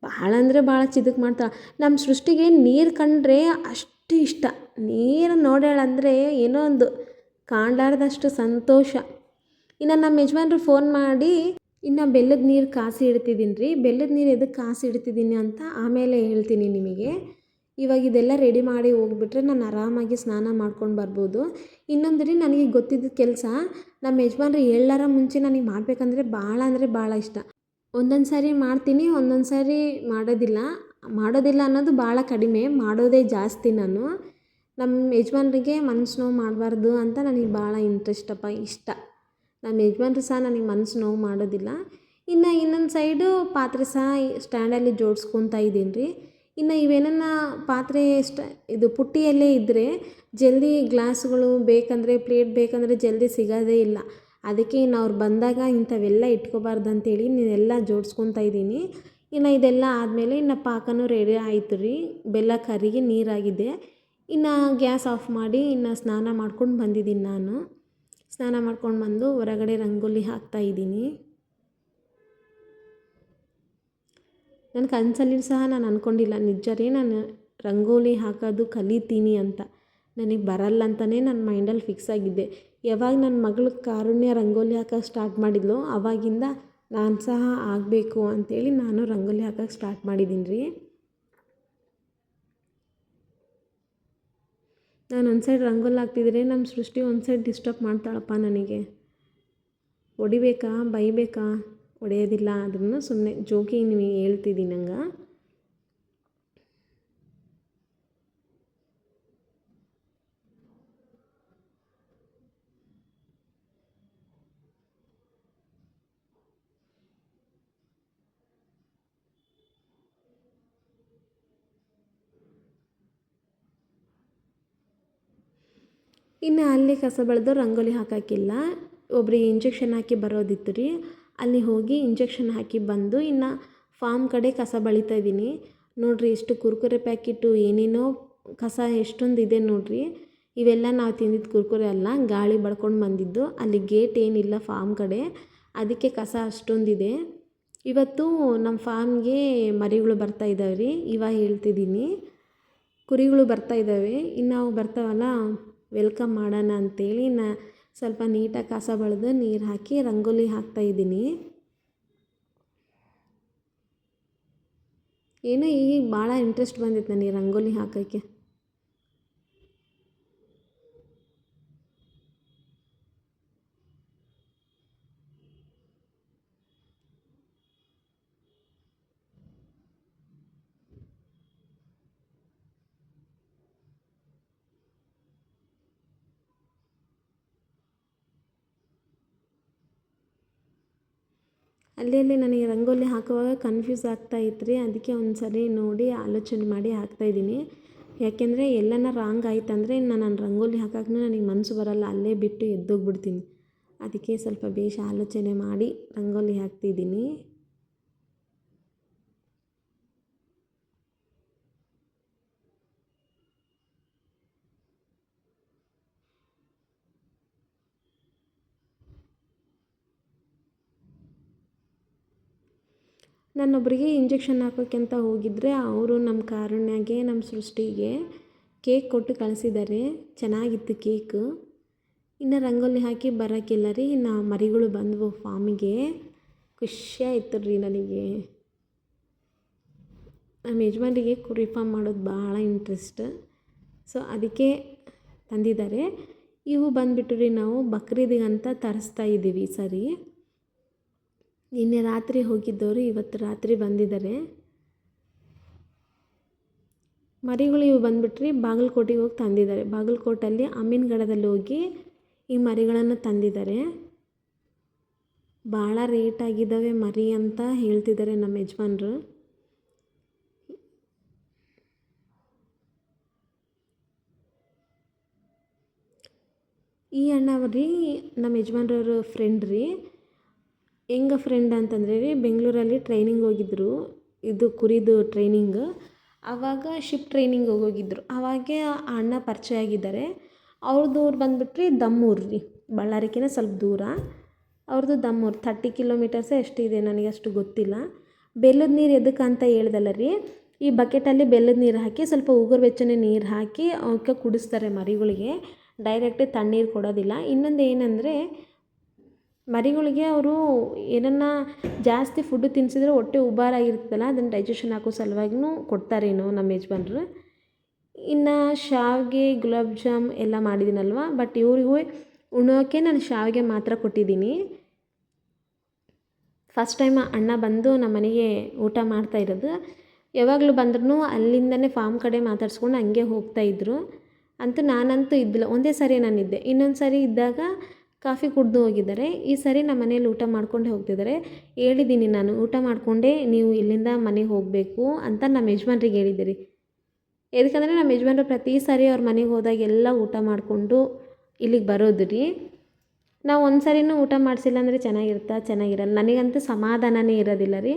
ಭಾಳ ಅಂದರೆ ಭಾಳ ಚಿದಕ್ಕೆ ಮಾಡ್ತಾಳೆ. ನಮ್ಮ ಸೃಷ್ಟಿಗೆ ನೀರು ಕಂಡ್ರೆ ಅಷ್ಟು ಇಷ್ಟ. ನೀರು ನೋಡ್ಯಾಳಂದರೆ ಏನೋ ಒಂದು ಕಾಣಲಾರ್ದಷ್ಟು ಸಂತೋಷ. ಇನ್ನು ನಮ್ಮ ಯಜಮಾನ್ರು ಫೋನ್ ಮಾಡಿ ಇನ್ನು ಬೆಲ್ಲದ ನೀರು ಕಾಸಿ ಇಡ್ತಿದ್ದೀನಿ ರೀ. ಬೆಲ್ಲದ ನೀರು ಎದಕ್ಕೆ ಕಾಸಿ ಇಡ್ತಿದ್ದೀನಿ ಅಂತ ಆಮೇಲೆ ಹೇಳ್ತೀನಿ ನಿಮಗೆ. ಇವಾಗ ಇದೆಲ್ಲ ರೆಡಿ ಮಾಡಿ ಹೋಗ್ಬಿಟ್ರೆ ನಾನು ಆರಾಮಾಗಿ ಸ್ನಾನ ಮಾಡ್ಕೊಂಡು ಬರ್ಬೋದು. ಇನ್ನೊಂದು ರೀ, ನನಗೆ ಗೊತ್ತಿದ್ದ ಕೆಲಸ ನಮ್ಮ ಯಜಮಾನ್ರು ಹೇಳಾರ ಮುಂಚೆ ನನಗೆ ಮಾಡಬೇಕಂದ್ರೆ ಭಾಳ ಅಂದರೆ ಭಾಳ ಇಷ್ಟ. ಒಂದೊಂದು ಸಾರಿ ಮಾಡ್ತೀನಿ, ಒಂದೊಂದು ಸಾರಿ ಮಾಡೋದಿಲ್ಲ ಅನ್ನೋದು ಭಾಳ ಕಡಿಮೆ, ಮಾಡೋದೇ ಜಾಸ್ತಿ ನಾನು. ನಮ್ಮ ಯಜಮಾನ್ರಿಗೆ ಮನ್ಸು ನೋವು ಮಾಡಬಾರ್ದು ಅಂತ ನನಗೆ ಭಾಳ ಇಂಟ್ರೆಸ್ಟಪ್ಪ, ಇಷ್ಟ. ನಮ್ಮ ಯಜಮಾನ್ರು ಸಹ ನನಗೆ ಮನ್ಸು ನೋವು ಮಾಡೋದಿಲ್ಲ. ಇನ್ನು ಇನ್ನೊಂದು ಸೈಡು ಪಾತ್ರೆ ಸಹ ಸ್ಟ್ಯಾಂಡಲ್ಲಿ ಜೋಡಿಸ್ಕೊತಾ ಇದ್ದೀನಿ ರೀ. ಇನ್ನು ಇವೇನನ್ನ ಪಾತ್ರೆ ಇದು ಪುಟ್ಟಿಯಲ್ಲೇ ಇದ್ದರೆ ಜಲ್ದಿ ಗ್ಲಾಸ್ಗಳು ಬೇಕಂದರೆ, ಪ್ಲೇಟ್ ಬೇಕಂದರೆ ಜಲ್ದಿ ಸಿಗೋದೇ ಇಲ್ಲ. ಅದಕ್ಕೆ ಇನ್ನು ಅವ್ರು ಬಂದಾಗ ಇಂಥವೆಲ್ಲ ಇಟ್ಕೋಬಾರ್ದು ಅಂತೇಳಿ ನೀನೆಲ್ಲ ಜೋಡಿಸ್ಕೊತಾ ಇದ್ದೀನಿ. ಇನ್ನು ಇದೆಲ್ಲ ಆದಮೇಲೆ ಇನ್ನು ಪಾಕನೂ ರೆಡಿ ಆಯಿತು ರೀ. ಬೆಲ್ಲ ಕರಗಿ ನೀರಾಗಿದೆ. ಇನ್ನು ಗ್ಯಾಸ್ ಆಫ್ ಮಾಡಿ ಇನ್ನು ಸ್ನಾನ ಮಾಡ್ಕೊಂಡು ಬಂದಿದ್ದೀನಿ ನಾನು. ಸ್ನಾನ ಮಾಡ್ಕೊಂಡು ಬಂದು ಹೊರಗಡೆ ರಂಗೋಲಿ ಹಾಕ್ತಾಯಿದ್ದೀನಿ. ನನ್ನ ಕನಸಲ್ಲಿ ಸಹ ನಾನು ಅಂದ್ಕೊಂಡಿಲ್ಲ, ನಿಜ ರೀ, ನಾನು ರಂಗೋಲಿ ಹಾಕೋದು ಕಲಿತೀನಿ ಅಂತ. ನನಗೆ ಬರಲ್ಲ ಅಂತಲೇ ನನ್ನ ಮೈಂಡಲ್ಲಿ ಫಿಕ್ಸ್ ಆಗಿದ್ದೆ. ಯಾವಾಗ ನನ್ನ ಮಗಳು ಕಾರುಣ್ಯ ರಂಗೋಲಿ ಹಾಕೋಕೆ ಸ್ಟಾರ್ಟ್ ಮಾಡಿದ್ಲೋ ಆವಾಗಿಂದ ನಾನು ಸಹ ಆಗಬೇಕು ಅಂಥೇಳಿ ನಾನು ರಂಗೋಲಿ ಹಾಕೋಕೆ ಸ್ಟಾರ್ಟ್ ಮಾಡಿದ್ದೀನಿ ರೀ. ನಾನು ಒಂದು ಸೈಡ್ ರಂಗೋಲಿ ಹಾಕ್ತಿದ್ರೆ ನಮ್ಮ ಸೃಷ್ಟಿ ಒಂದು ಸೈಡ್ ಡಿಸ್ಟರ್ಬ್ ಮಾಡ್ತಾಳಪ್ಪ ನನಗೆ. ಹೊಡಿಬೇಕಾ ಬೈಬೇಕಾ? ಹೊಡೆಯೋದಿಲ್ಲ, ಆದ್ರೂ ಸುಮ್ಮನೆ ಜೋಕಿಗೆ ನಿಮಗೆ ಹೇಳ್ತಿದ್ದೀನಿ ನಂಗೆ. ಇನ್ನು ಅಲ್ಲಿ ಕಸ ಬೆಳೆದು ರಂಗೋಲಿ ಹಾಕೋಕ್ಕಿಲ್ಲ, ಒಬ್ರಿಗೆ ಇಂಜೆಕ್ಷನ್ ಹಾಕಿ ಬರೋದಿತ್ತು ರೀ. ಅಲ್ಲಿ ಹೋಗಿ ಇಂಜೆಕ್ಷನ್ ಹಾಕಿ ಬಂದು ಇನ್ನು ಫಾರ್ಮ್ ಕಡೆ ಕಸ ಬಳಿತಾ ಇದ್ದೀನಿ. ನೋಡಿರಿ ಎಷ್ಟು ಕುರ್ಕುರೆ ಪ್ಯಾಕೆಟು ಏನೇನೋ ಕಸ ಎಷ್ಟೊಂದು ಇದೆ ನೋಡಿರಿ. ಇವೆಲ್ಲ ನಾವು ತಿಂದಿದ್ದು ಕುರ್ಕುರೆ ಅಲ್ಲ, ಗಾಳಿ ಬಡ್ಕೊಂಡು ಬಂದಿದ್ದು. ಅಲ್ಲಿ ಗೇಟ್ ಏನಿಲ್ಲ ಫಾರ್ಮ್ ಕಡೆ, ಅದಕ್ಕೆ ಕಸ ಅಷ್ಟೊಂದಿದೆ. ಇವತ್ತು ನಮ್ಮ ಫಾರ್ಮ್ಗೆ ಮರಿಗಳು ಬರ್ತಾ ಇದ್ದಾವೆ ರೀ. ಇವಾಗ ಹೇಳ್ತಿದ್ದೀನಿ, ಕುರಿಗಳು ಬರ್ತಾ ಇದ್ದಾವೆ. ಇನ್ನು ಅವು ಬರ್ತಾವಲ್ಲ, ವೆಲ್ಕಮ್ ಮಾಡೋಣ ಅಂಥೇಳಿ ಸ್ವಲ್ಪ ನೀಟಾಗಿ ಕಸ ಬಳಿದು ನೀರು ಹಾಕಿ ರಂಗೋಲಿ ಹಾಕ್ತಾಯಿದ್ದೀನಿ. ಏನೋ ಈಗ ಭಾಳ ಇಂಟ್ರೆಸ್ಟ್ ಬಂದಿತ್ತು ನನಗೆ ರಂಗೋಲಿ ಹಾಕೋಕ್ಕೆ. ಅಲ್ಲಿ ನನಗೆ ರಂಗೋಲಿ ಹಾಕುವಾಗ ಕನ್ಫ್ಯೂಸ್ ಆಗ್ತಾಯಿತ್ತು ರೀ. ಅದಕ್ಕೆ ಒಂದು ಸರಿ ನೋಡಿ ಆಲೋಚನೆ ಮಾಡಿ ಹಾಕ್ತಾಯಿದ್ದೀನಿ. ಯಾಕೆಂದರೆ ಎಲ್ಲನ ರಾಂಗ್ ಆಯ್ತಂದರೆ ನಾನು ರಂಗೋಲಿ ಹಾಕೋಕ್ಕೂ ನನಗೆ ಮನಸ್ಸು ಬರೋಲ್ಲ, ಅಲ್ಲೇ ಬಿಟ್ಟು ಎದ್ದೋಗ್ಬಿಡ್ತೀನಿ. ಅದಕ್ಕೆ ಸ್ವಲ್ಪ ಬೇಷ್ ಆಲೋಚನೆ ಮಾಡಿ ರಂಗೋಲಿ ಹಾಕ್ತಿದ್ದೀನಿ. ನಾನೊಬ್ಬರಿಗೆ ಇಂಜೆಕ್ಷನ್ ಹಾಕೋಕ್ಕೆ ಅಂತ ಹೋಗಿದ್ದರೆ ಅವರು ನಮ್ಮ ಕಾರುಣ್ಯಗೆ, ನಮ್ಮ ಸೃಷ್ಟಿಗೆ ಕೇಕ್ ಕೊಟ್ಟು ಕಳಿಸಿದ್ದಾರೆ. ಚೆನ್ನಾಗಿತ್ತು ಕೇಕು. ಇನ್ನು ರಂಗೋಲಿ ಹಾಕಿ ಬರೋಕ್ಕಿಲ್ಲ ರೀ. ಇನ್ನು ಮರಿಗಳು ಬಂದವು ಫಾಮಿಗೆ. ಖುಷಿ ಆಯಿತು ರೀ ನನಗೆ. ನಮ್ಮ ಯಜಮಾನ್ರಿಗೆ ಕುರಿ ಫಾರ್ಮ್ ಮಾಡೋದು ಭಾಳ ಇಂಟ್ರೆಸ್ಟ್. ಸೊ ಅದಕ್ಕೆ ತಂದಿದ್ದಾರೆ. ಇವು ಬಂದುಬಿಟ್ಟು ರೀ ನಾವು ಬಕ್ರೀದಿಗಂತ ತರಿಸ್ತಾ ಇದ್ದೀವಿ ಸರಿ. ನಿನ್ನೆ ರಾತ್ರಿ ಹೋಗಿದ್ದವರು ಇವತ್ತು ರಾತ್ರಿ ಬಂದಿದ್ದಾರೆ. ಮರಿಗಳು ಇವು ಬಂದುಬಿಟ್ರಿ ಬಾಗಲಕೋಟೆಗೆ ಹೋಗಿ ತಂದಿದ್ದಾರೆ. ಬಾಗಲಕೋಟಲ್ಲಿ ಅಮೀನ್ಗಢದಲ್ಲಿ ಹೋಗಿ ಈ ಮರಿಗಳನ್ನು ತಂದಿದ್ದಾರೆ. ಭಾಳ ರೇಟ್ ಆಗಿದ್ದಾವೆ ಮರಿ ಅಂತ ಹೇಳ್ತಿದ್ದಾರೆ ನಮ್ಮ ಯಜಮಾನ್ರು. ಈ ಅಣ್ಣ ರೀ ನಮ್ಮ ಯಜಮಾನ್ರವ್ರ ಫ್ರೆಂಡ್ ರೀ. ಹೆಂಗೆ ಫ್ರೆಂಡ್ ಅಂತಂದರೆ ರೀ, ಬೆಂಗಳೂರಲ್ಲಿ ಟ್ರೈನಿಂಗ್ ಹೋಗಿದ್ದರು, ಇದು ಕುರಿದು ಟ್ರೈನಿಂಗ್. ಆವಾಗ ಶಿಪ್ ಟ್ರೈನಿಂಗ್ ಹೋಗಿದ್ದರು. ಆವಾಗೇ ಆ ಅಣ್ಣ ಪರಿಚಯ ಆಗಿದ್ದಾರೆ. ಅವ್ರದ್ದು ಊರು ಬಂದುಬಿಟ್ರಿ ದಮ್ಮೂರು ರೀ, ಬಳ್ಳಾರಿಕಿನ ಸ್ವಲ್ಪ ದೂರ. ಅವ್ರದ್ದು ದಮ್ಮೂರು 30 ಕಿಲೋಮೀಟರ್ಸೇ ಎಷ್ಟಿದೆ, ನನಗೆ ಅಷ್ಟು ಗೊತ್ತಿಲ್ಲ. ಬೆಲ್ಲದ ನೀರು ಎದಕ್ಕೆ ಅಂತ ಹೇಳ್ದಲ್ಲ ರೀ, ಈ ಬಕೆಟಲ್ಲಿ ಬೆಲ್ಲದ ನೀರು ಹಾಕಿ ಸ್ವಲ್ಪ ಉಗುರು ಬೆಚ್ಚನೆ ನೀರು ಹಾಕಿ ಅವಕ್ಕೆ ಕುಡಿಸ್ತಾರೆ ಮರಿಗಳಿಗೆ. ಡೈರೆಕ್ಟ್ ತಣ್ಣೀರು ಕೊಡೋದಿಲ್ಲ. ಇನ್ನೊಂದು ಏನಂದರೆ ಮರಿಗಳಿಗೆ ಅವರು ಏನನ್ನ ಜಾಸ್ತಿ ಫುಡ್ಡು ತಿನ್ನಿಸಿದ್ರೆ ಹೊಟ್ಟೆ ಉಬ್ಬಾರಾಗಿರ್ತದಲ್ಲ, ಅದನ್ನು ಡೈಜೆಷನ್ ಹಾಕೋ ಸಲುವಾಗಿನೂ ಕೊಡ್ತಾರೇನೋ ನಮ್ಮ ಯಜಮಾನ್ರು. ಇನ್ನು ಶಾವಿಗೆ ಗುಲಾಬ್ ಜಾಮ್ ಎಲ್ಲ ಮಾಡಿದ್ದೀನಲ್ವ, ಬಟ್ ಇವ್ರಿಗೂ ಉಣ್ಣೋಕ್ಕೆ ನಾನು ಶಾವಿಗೆ ಮಾತ್ರ ಕೊಟ್ಟಿದ್ದೀನಿ. ಫಸ್ಟ್ ಟೈಮ್ ಅಣ್ಣ ಬಂದು ನಮ್ಮ ಮನೆಗೆ ಊಟ ಮಾಡ್ತಾಯಿರೋದು. ಯಾವಾಗಲೂ ಬಂದ್ರೂ ಅಲ್ಲಿಂದನೇ ಫಾರ್ಮ್ ಕಡೆ ಮಾತಾಡ್ಸ್ಕೊಂಡು ಹಂಗೆ ಹೋಗ್ತಾಯಿದ್ರು. ಅಂತೂ ನಾನಂತೂ ಇದ್ದಿಲ್ಲ, ಒಂದೇ ಸಾರಿ ನಾನಿದ್ದೆ. ಇನ್ನೊಂದು ಸಾರಿ ಇದ್ದಾಗ ಕಾಫಿ ಕುಡಿದು ಹೋಗಿದ್ದಾರೆ. ಈ ಸಾರಿ ನಮ್ಮ ಮನೇಲಿ ಊಟ ಮಾಡ್ಕೊಂಡೇ ಹೋಗ್ತಿದ್ದಾರೆ. ಹೇಳಿದ್ದೀನಿ ನಾನು, ಊಟ ಮಾಡಿಕೊಂಡೇ ನೀವು ಇಲ್ಲಿಂದ ಮನೆಗೆ ಹೋಗಬೇಕು ಅಂತ ನಮ್ಮ ಯಜಮಾನ್ರಿಗೆ ಹೇಳಿದ್ದೆ ರೀ. ಎದಕ್ಕಂದರೆ ನಮ್ಮ ಯಜಮಾನ್ರು ಪ್ರತಿ ಸಾರಿ ಅವ್ರ ಮನೆಗೆ ಹೋದಾಗೆಲ್ಲ ಊಟ ಮಾಡಿಕೊಂಡು ಇಲ್ಲಿಗೆ ಬರೋದು ರೀ. ನಾವು ಒಂದು ಸಾರಿನೂ ಊಟ ಮಾಡಿಸಿಲ್ಲ ಅಂದರೆ ಚೆನ್ನಾಗಿರಲ್ಲ. ನನಗಂತೂ ಸಮಾಧಾನನೇ ಇರೋದಿಲ್ಲ ರೀ.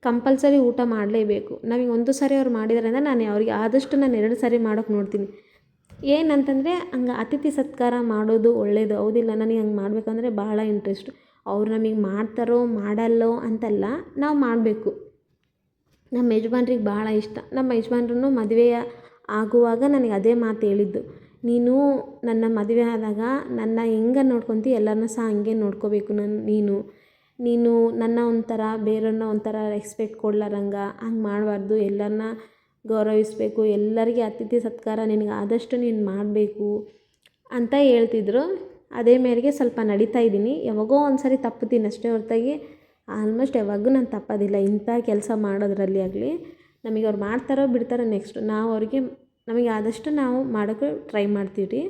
ಕಂಪಲ್ಸರಿ ಊಟ ಮಾಡಲೇಬೇಕು. ನಮಗೆ ಒಂದು ಸಾರಿ ಅವ್ರು ಮಾಡಿದಾರೆ ಅಂದರೆ ನಾನು ಅವ್ರಿಗೆ ಆದಷ್ಟು ನಾನು 2 ಸಾರಿ ಮಾಡೋಕ್ಕೆ ನೋಡ್ತೀನಿ. ಏನಂತಂದರೆ ಹಂಗೆ ಅತಿಥಿ ಸತ್ಕಾರ ಮಾಡೋದು ಒಳ್ಳೆಯದು, ಹೌದಿಲ್ಲ? ನನಗೆ ಹಂಗೆ ಮಾಡಬೇಕಂದ್ರೆ ಭಾಳ ಇಂಟ್ರೆಸ್ಟು. ಅವ್ರು ನಮಗೆ ಮಾಡ್ತಾರೋ ಮಾಡಲ್ಲೋ ಅಂತಲ್ಲ, ನಾವು ಮಾಡಬೇಕು. ನಮ್ಮ ಯಜಮಾನ್ರಿಗೆ ಭಾಳ ಇಷ್ಟ. ನಮ್ಮ ಯಜಮಾನ್ರೂ ಮದುವೆ ಆಗುವಾಗ ನನಗೆ ಅದೇ ಮಾತು ಹೇಳಿದ್ದು, ನೀನು ನನ್ನ ಮದುವೆ ಆದಾಗ ನನ್ನ ಹೆಂಗೆ ನೋಡ್ಕೊತೀ ಎಲ್ಲರನ್ನೂ ಸಹ ಹಂಗೆ ನೋಡ್ಕೋಬೇಕು. ನೀನು ನನ್ನ ಒಂಥರ ಬೇರೆಯವ್ರನ್ನ ಒಂಥರ ರೆಸ್ಪೆಕ್ಟ್ ಕೊಡ್ಲಾರಂಗೆ ಹಂಗೆ ಮಾಡಬಾರ್ದು. ಎಲ್ಲರನ್ನ ಗೌರವಿಸಬೇಕು, ಎಲ್ಲರಿಗೆ ಅತಿಥಿ ಸತ್ಕಾರ ನಿನಗೆ ಆದಷ್ಟು ನೀನು ಮಾಡಬೇಕು ಅಂತ ಹೇಳ್ತಿದ್ರು. ಅದೇ ಮೇರೆಗೆ ಸ್ವಲ್ಪ ನಡೀತಾ ಇದ್ದೀನಿ. ಯಾವಾಗೋ ಒಂದು ಸಾರಿ ತಪ್ಪುತ್ತೀನಿ ಅಷ್ಟೇ ಹೊರತಾಗಿ ಆಲ್ಮೋಸ್ಟ್ ಯಾವಾಗೂ ನಾನು ತಪ್ಪೋದಿಲ್ಲ ಇಂಥ ಕೆಲಸ ಮಾಡೋದ್ರಲ್ಲಿ ಆಗಲಿ. ನಮಗೆ ಅವ್ರು ಮಾಡ್ತಾರೋ ಬಿಡ್ತಾರೋ ನೆಕ್ಸ್ಟು, ನಾವು ಅವ್ರಿಗೆ ನಮಗೆ ಆದಷ್ಟು ನಾವು ಮಾಡೋಕ್ಕೆ ಟ್ರೈ ಮಾಡ್ತೀವಿ ರೀ.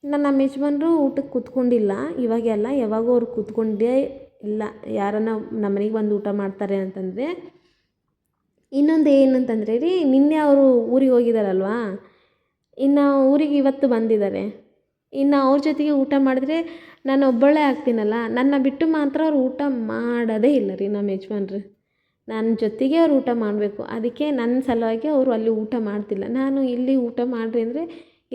ನಮ್ಮ ಯಜಮಾನ್ರು ಊಟಕ್ಕೆ ಕೂತ್ಕೊಂಡಿಲ್ಲ ಇವಾಗೆಲ್ಲ, ಯಾವಾಗೂ ಅವ್ರು ಕೂತ್ಕೊಂಡೇ ಇಲ್ಲ. ಯಾರನ್ನ ನಮ್ಮ ಮನೆಗೆ ಬಂದು ಊಟ ಮಾಡ್ತಾರೆ ಅಂತಂದರೆ. ಇನ್ನೊಂದು ಏನಂತಂದರೆ ರೀ, ನಿನ್ನೆ ಅವರು ಊರಿಗೆ ಹೋಗಿದ್ದಾರಲ್ವಾ, ಇನ್ನು ಊರಿಗೆ ಇವತ್ತು ಬಂದಿದ್ದಾರೆ. ಇನ್ನು ಅವ್ರ ಜೊತೆಗೆ ಊಟ ಮಾಡಿದ್ರೆ ನಾನು ಒಬ್ಬಳೇ ಆಗ್ತೀನಲ್ಲ, ನನ್ನ ಬಿಟ್ಟು ಮಾತ್ರ ಅವ್ರು ಊಟ ಮಾಡೋದೇ ಇಲ್ಲ ರೀ ನಮ್ಮ ಯಜಮಾನ್ರು. ನನ್ನ ಜೊತೆಗೆ ಅವ್ರು ಊಟ ಮಾಡಬೇಕು. ಅದಕ್ಕೆ ನನ್ನ ಸಲುವಾಗಿ ಅವರು ಅಲ್ಲಿ ಊಟ ಮಾಡ್ತಿಲ್ಲ. ನಾನು ಇಲ್ಲಿ ಊಟ ಮಾಡಿರಿ ಅಂದರೆ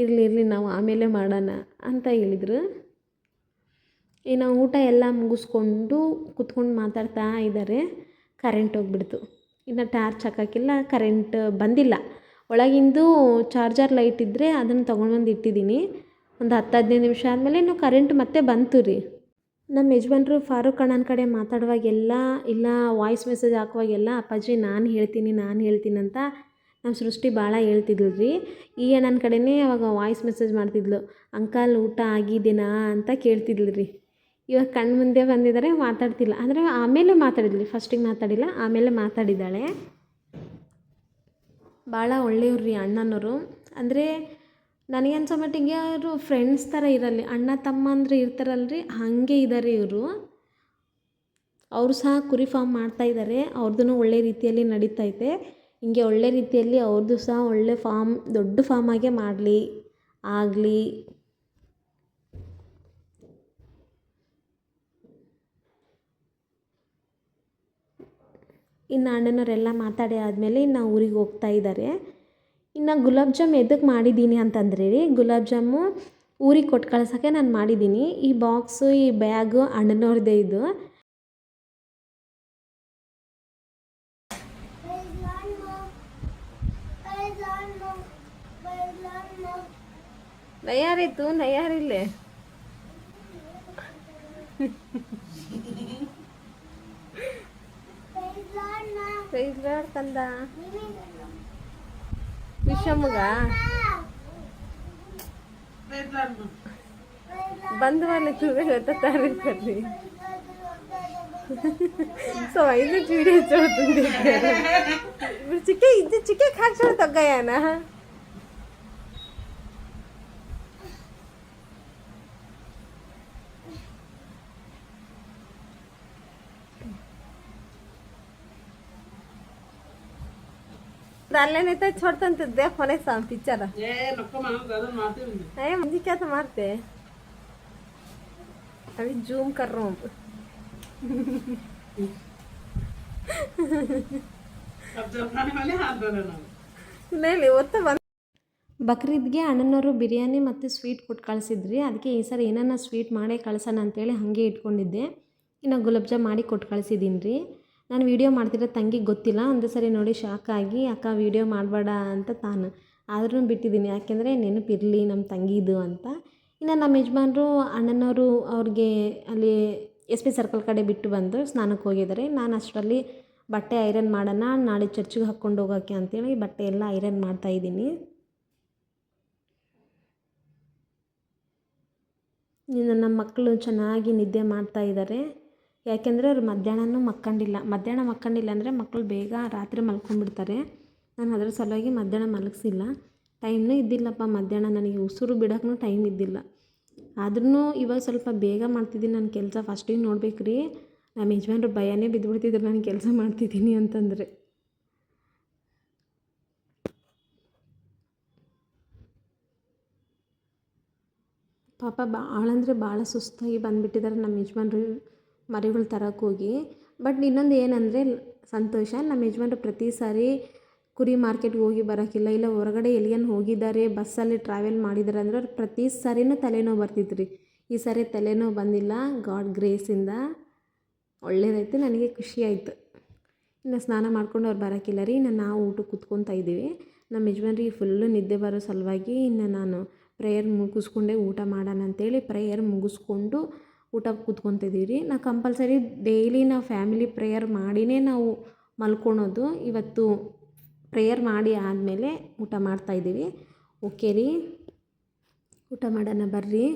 ಇರಲಿ ನಾವು ಆಮೇಲೆ ಮಾಡೋಣ ಅಂತ ಹೇಳಿದರು. ಇನ್ನು ಊಟ ಎಲ್ಲ ಮುಗಿಸ್ಕೊಂಡು ಕುತ್ಕೊಂಡು ಮಾತಾಡ್ತಾ ಇದ್ದಾರೆ. ಕರೆಂಟ್ ಹೋಗ್ಬಿಡ್ತು. ಇನ್ನು ಟಾರ್ಚ್ ಹಾಕೋಕ್ಕಿಲ್ಲ, ಕರೆಂಟ್ ಬಂದಿಲ್ಲ. ಒಳಗಿಂದು ಚಾರ್ಜರ್ ಲೈಟ್ ಇದ್ದರೆ ಅದನ್ನು ತೊಗೊಂಡ್ಬಂದು ಇಟ್ಟಿದ್ದೀನಿ. ಒಂದು 10-15 ನಿಮಿಷ ಆದಮೇಲೆ ಇನ್ನು ಕರೆಂಟ್ ಮತ್ತೆ ಬಂತು ರೀ. ನಮ್ಮ ಯಜಮಾನ್ರು ಫಾರೂಕ್ ಅಣ್ಣನ ಕಡೆ ಮಾತಾಡುವಾಗೆಲ್ಲ ಇಲ್ಲ ವಾಯ್ಸ್ ಮೆಸೇಜ್ ಹಾಕುವಾಗೆಲ್ಲ ಅಪ್ಪಾಜಿ ನಾನು ಹೇಳ್ತೀನಿ ಅಂತ ನಮ್ಮ ಸೃಷ್ಟಿ ಭಾಳ ಹೇಳ್ತಿದ್ಳು ರೀ. ಈ ಅಣ್ಣನ ಕಡೆನೇ ಅವಾಗ ವಾಯ್ಸ್ ಮೆಸೇಜ್ ಮಾಡ್ತಿದ್ಲು, ಅಂಕಲ್ ಊಟ ಆಗಿದ್ದೀನಾ ಅಂತ ಕೇಳ್ತಿದ್ಲು ರೀ. ಇವಾಗ ಕಣ್ಣು ಮುಂದೆ ಬಂದಿದ್ದಾರೆ, ಮಾತಾಡ್ತಿಲ್ಲ. ಅಂದರೆ ಆಮೇಲೆ ಮಾತಾಡಿದ್ಲಿ, ಫಸ್ಟಿಗೆ ಮಾತಾಡಿಲ್ಲ, ಆಮೇಲೆ ಮಾತಾಡಿದ್ದಾಳೆ. ಭಾಳ ಒಳ್ಳೆಯವ್ರು ರೀ ಅಣ್ಣನವರು. ಅಂದರೆ ನನಗನ್ಸೋ ಮಟ್ಟಿಗೆ ಅವರು ಫ್ರೆಂಡ್ಸ್ ಥರ ಇರಲ್ಲ, ಅಣ್ಣ ತಮ್ಮ ಅಂದರೆ ಇರ್ತಾರಲ್ರಿ, ಹಾಗೆ ಇದ್ದಾರೆ ಇವರು. ಅವರು ಸಹ ಕುರಿ ಫಾರ್ಮ್ ಮಾಡ್ತಾಯಿದ್ದಾರೆ. ಅವ್ರದ್ದು ಒಳ್ಳೆ ರೀತಿಯಲ್ಲಿ ನಡೀತೈತೆ. ಹಿಂಗೆ ಒಳ್ಳೆ ರೀತಿಯಲ್ಲಿ ಅವ್ರದ್ದು ಸಹ ಒಳ್ಳೆ ಫಾರ್ಮ್, ದೊಡ್ಡ ಫಾರ್ಮಾಗೆ ಆಗಲಿ. ಇನ್ನು ಅಣ್ಣನವರೆಲ್ಲ ಮಾತಾಡಿ ಆದಮೇಲೆ ಇನ್ನು ಊರಿಗೆ ಹೋಗ್ತಾ ಇದ್ದಾರೆ. ಇನ್ನು ಗುಲಾಬ್ ಜಾಮ್ ಎದಕ್ಕೆ ಮಾಡಿದ್ದೀನಿ ಅಂತಂದರೆ ರೀ, ಗುಲಾಬ್ ಜಾಮು ಊರಿಗೆ ಕೊಟ್ಟು ಕಳ್ಸೋಕ್ಕೆ ನಾನು ಮಾಡಿದ್ದೀನಿ. ಈ ಬಾಕ್ಸು ಈ ಬ್ಯಾಗು ಅಣ್ಣನವ್ರದ್ದೇ ಇದು. ನಯಾರಿತ್ತು ನಯಾರಿಲ್ಲೇ ಪ್ರೈಸ್ ಲಾರ್ಡ್ ಕಂದ. ವಿಷಮಗ ಬಂದ್ वाले तुझे होता तारीफ कर रही सो ऐसे वीडियो చూడుతుంది చికే ఇది చికే ఖాచో తగ్గయానా डालने नहीं तो छोड़ता तो देख होने साम पिक्चर ये नको मानो ज्यादा मारते हैं मुझे क्या तो मारते अभी जूम कर रहा हूँ अब जब खाने वाले हाथ धो लेना नहीं वो तो ಬಕ್ರೀದ್ಗೆ ಅಣ್ಣನವರು ಬಿರಿಯಾನಿ ಮತ್ತು ಸ್ವೀಟ್ ಕೊಟ್ಟು ಕಳಿಸಿದ್ರಿ. ಅದಕ್ಕೆ ಈ ಸರಿ ಏನನ್ನ ಸ್ವೀಟ್ ಮಾಡೇ ಕಳ್ಸೋಣ ಅಂತೇಳಿ ಹಾಗೆ ಇಟ್ಕೊಂಡಿದ್ದೆ. ಇನ್ನು ಗುಲಾಬ್ ಜಾಮ್ ಮಾಡಿ ಕೊಟ್ಟು ಕಳಿಸಿದ್ದೀನಿ ರೀ. ನಾನು ವೀಡಿಯೋ ಮಾಡ್ತಿರೋ ತಂಗಿಗೆ ಗೊತ್ತಿಲ್ಲ. ಒಂದು ಸರಿ ನೋಡಿ ಶಾಕ್ ಆಗಿ ಅಕ್ಕ ವೀಡಿಯೋ ಮಾಡಬೇಡ ಅಂತ ತಾನು ಆದ್ರೂ ಬಿಟ್ಟಿದ್ದೀನಿ, ಯಾಕೆಂದರೆ ನೆನಪಿರಲಿ ನಮ್ಮ ತಂಗಿದು ಅಂತ. ಇನ್ನು ನಮ್ಮ ಯಜಮಾನರು ಅಣ್ಣನವರು ಅವ್ರಿಗೆ ಅಲ್ಲಿ SP ಸರ್ಕಲ್ ಕಡೆ ಬಿಟ್ಟು ಬಂದು ಸ್ನಾನಕ್ಕೆ ಹೋಗಿದ್ದಾರೆ. ನಾನು ಅಷ್ಟರಲ್ಲಿ ಬಟ್ಟೆ ಐರನ್ ಮಾಡೋಣ, ನಾಳೆ ಚರ್ಚಿಗೆ ಹಾಕ್ಕೊಂಡು ಹೋಗೋಕ್ಕೆ ಅಂತೇಳಿ ಬಟ್ಟೆ ಎಲ್ಲ ಐರನ್ ಮಾಡ್ತಾಯಿದ್ದೀನಿ. ಇನ್ನು ನಮ್ಮ ಮಕ್ಕಳು ಚೆನ್ನಾಗಿ ನಿದ್ದೆ ಮಾಡ್ತಾ ಇದ್ದಾರೆ, ಯಾಕೆಂದರೆ ಅವ್ರು ಮಧ್ಯಾಹ್ನ ಮಲ್ಕೊಂಡಿಲ್ಲ ಅಂದರೆ ಮಕ್ಕಳು ಬೇಗ ರಾತ್ರಿ ಮಲ್ಕೊಂಡ್ಬಿಡ್ತಾರೆ. ನಾನು ಅದರ ಸಲುವಾಗಿ ಮಧ್ಯಾಹ್ನ ಮಲಗಿಸಿಲ್ಲ. ಟೈಮ್ನೂ ಇದ್ದಿಲ್ಲಪ್ಪ ಮಧ್ಯಾಹ್ನ, ನನಗೆ ಉಸಿರು ಬಿಡೋಕ್ಕೂ ಟೈಮ್ ಇದ್ದಿಲ್ಲ. ಆದ್ರೂ ಇವಾಗ ಸ್ವಲ್ಪ ಬೇಗ ಮಾಡ್ತಿದ್ದೀನಿ ನನ್ನ ಕೆಲಸ. ಫಸ್ಟಿಗೆ ನೋಡ್ಬೇಕು ರೀ, ನಮ್ಮ ಯಜಮಾನ್ರು ಭಯನೇ ಬಿದ್ದುಬಿಡ್ತಿದ್ರು ನಾನು ಕೆಲಸ ಮಾಡ್ತಿದ್ದೀನಿ ಅಂತಂದರೆ. ಪಾಪ ಭಾಳ ಅಂದರೆ ಭಾಳ ಸುಸ್ತಾಗಿ ಬಂದುಬಿಟ್ಟಿದ್ದಾರೆ ನಮ್ಮ ಯಜಮಾನ್ರು ಮರಿಗಳು ತರಕ್ಕೆ ಹೋಗಿ. ಬಟ್ ಇನ್ನೊಂದು ಏನಂದರೆ ಸಂತೋಷ, ನಮ್ಮ ಯಜಮಾನ್ರು ಪ್ರತಿ ಸಾರಿ ಕುರಿ ಮಾರ್ಕೆಟ್ಗೆ ಹೋಗಿ ಬರೋಕ್ಕಿಲ್ಲ, ಇಲ್ಲ ಹೊರಗಡೆ ಎಲ್ಲಿಗೇನು ಹೋಗಿದ್ದಾರೆ ಬಸ್ಸಲ್ಲಿ ಟ್ರಾವೆಲ್ ಮಾಡಿದ್ದಾರೆ ಅಂದರೆ ಅವ್ರು ಪ್ರತಿ ಸಾರಿನೂ ತಲೆನೋವು ಬರ್ತಿತ್ತು ರೀ. ಈ ಸಾರಿ ತಲೆನೋವು ಬಂದಿಲ್ಲ, ಗಾಡ್ ಗ್ರೇಸಿಂದ ಒಳ್ಳೇದಾಯ್ತು, ನನಗೆ ಖುಷಿ ಆಯಿತು. ಇನ್ನು ಸ್ನಾನ ಮಾಡ್ಕೊಂಡು ಅವ್ರು ಬರೋಕ್ಕಿಲ್ಲ ರೀ. ಇನ್ನು ನಾವು ಊಟಕ್ಕೆ ಕೂತ್ಕೊತಾ ಇದ್ದೀವಿ. ನಮ್ಮ ಯಜಮಾನ್ರಿಗೆ ಫುಲ್ಲು ನಿದ್ದೆ ಬರೋ ಸಲುವಾಗಿ ಇನ್ನು ನಾನು ಪ್ರೇಯರ್ ಮುಗಿಸ್ಕೊಂಡೆ ಊಟ ಮಾಡೋಣ ಅಂತೇಳಿ ಪ್ರೇಯರ್ ಮುಗಿಸ್ಕೊಂಡು ಊಟಕ್ಕೆ ಕೂತ್ಕೊತಿದ್ದೀವಿ ರೀ. ನಾವು ಕಂಪಲ್ಸರಿ ಡೈಲಿ ನಾವು ಫ್ಯಾಮಿಲಿ ಪ್ರೇಯರ್ ಮಾಡಿನೇ ನಾವು ಮಲ್ಕೊಳೋದು. ಇವತ್ತು ಪ್ರೇಯರ್ ಮಾಡಿ ಆದಮೇಲೆ ಊಟ ಮಾಡ್ತಾಯಿದ್ದೀವಿ. ಓಕೆ ರೀ, ಊಟ ಮಾಡೋಣ ಬರ್ರಿ.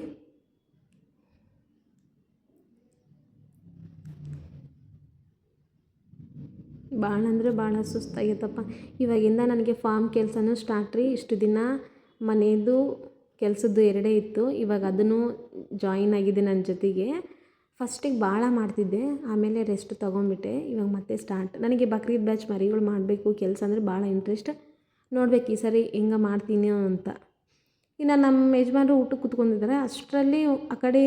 ಭಾಳ ಅಂದರೆ ಭಾಳ ಸುಸ್ತಾಗೈತಪ್ಪ. ಇವಾಗಿಂದ ನನಗೆ ಫಾರ್ಮ್ ಕೆಲಸನೂ ಸ್ಟಾರ್ಟ್ ರೀ. ಇಷ್ಟು ದಿನ ಮನೆಯದು ಕೆಲಸದ್ದು ಎರಡೇ ಇತ್ತು, ಇವಾಗ ಅದನ್ನು ಜಾಯಿನ್ ಆಗಿದೆ ನನ್ನ ಜೊತೆಗೆ. ಫಸ್ಟಿಗೆ ಭಾಳ ಮಾಡ್ತಿದ್ದೆ, ಆಮೇಲೆ ರೆಸ್ಟ್ ತೊಗೊಂಬಿಟ್ಟೆ. ಇವಾಗ ಮತ್ತೆ ಸ್ಟಾರ್ಟ್. ನನಗೆ ಬಕ್ರೀದ್ ಬ್ಯಾಚ್ ಮರಿಗಳು ಮಾಡಬೇಕು ಕೆಲಸ ಅಂದರೆ ಭಾಳ ಇಂಟ್ರೆಸ್ಟ್. ನೋಡ್ಬೇಕು ಈ ಸರಿ ಹೆಂಗೆ ಮಾಡ್ತೀನಿ ಅಂತ. ಇನ್ನು ನಮ್ಮ ಯಜಮಾನರು ಊಟಕ್ಕೆ ಕೂತ್ಕೊಂಡಿದ್ದಾರೆ. ಅಷ್ಟರಲ್ಲಿ ಆ ಕಡೆ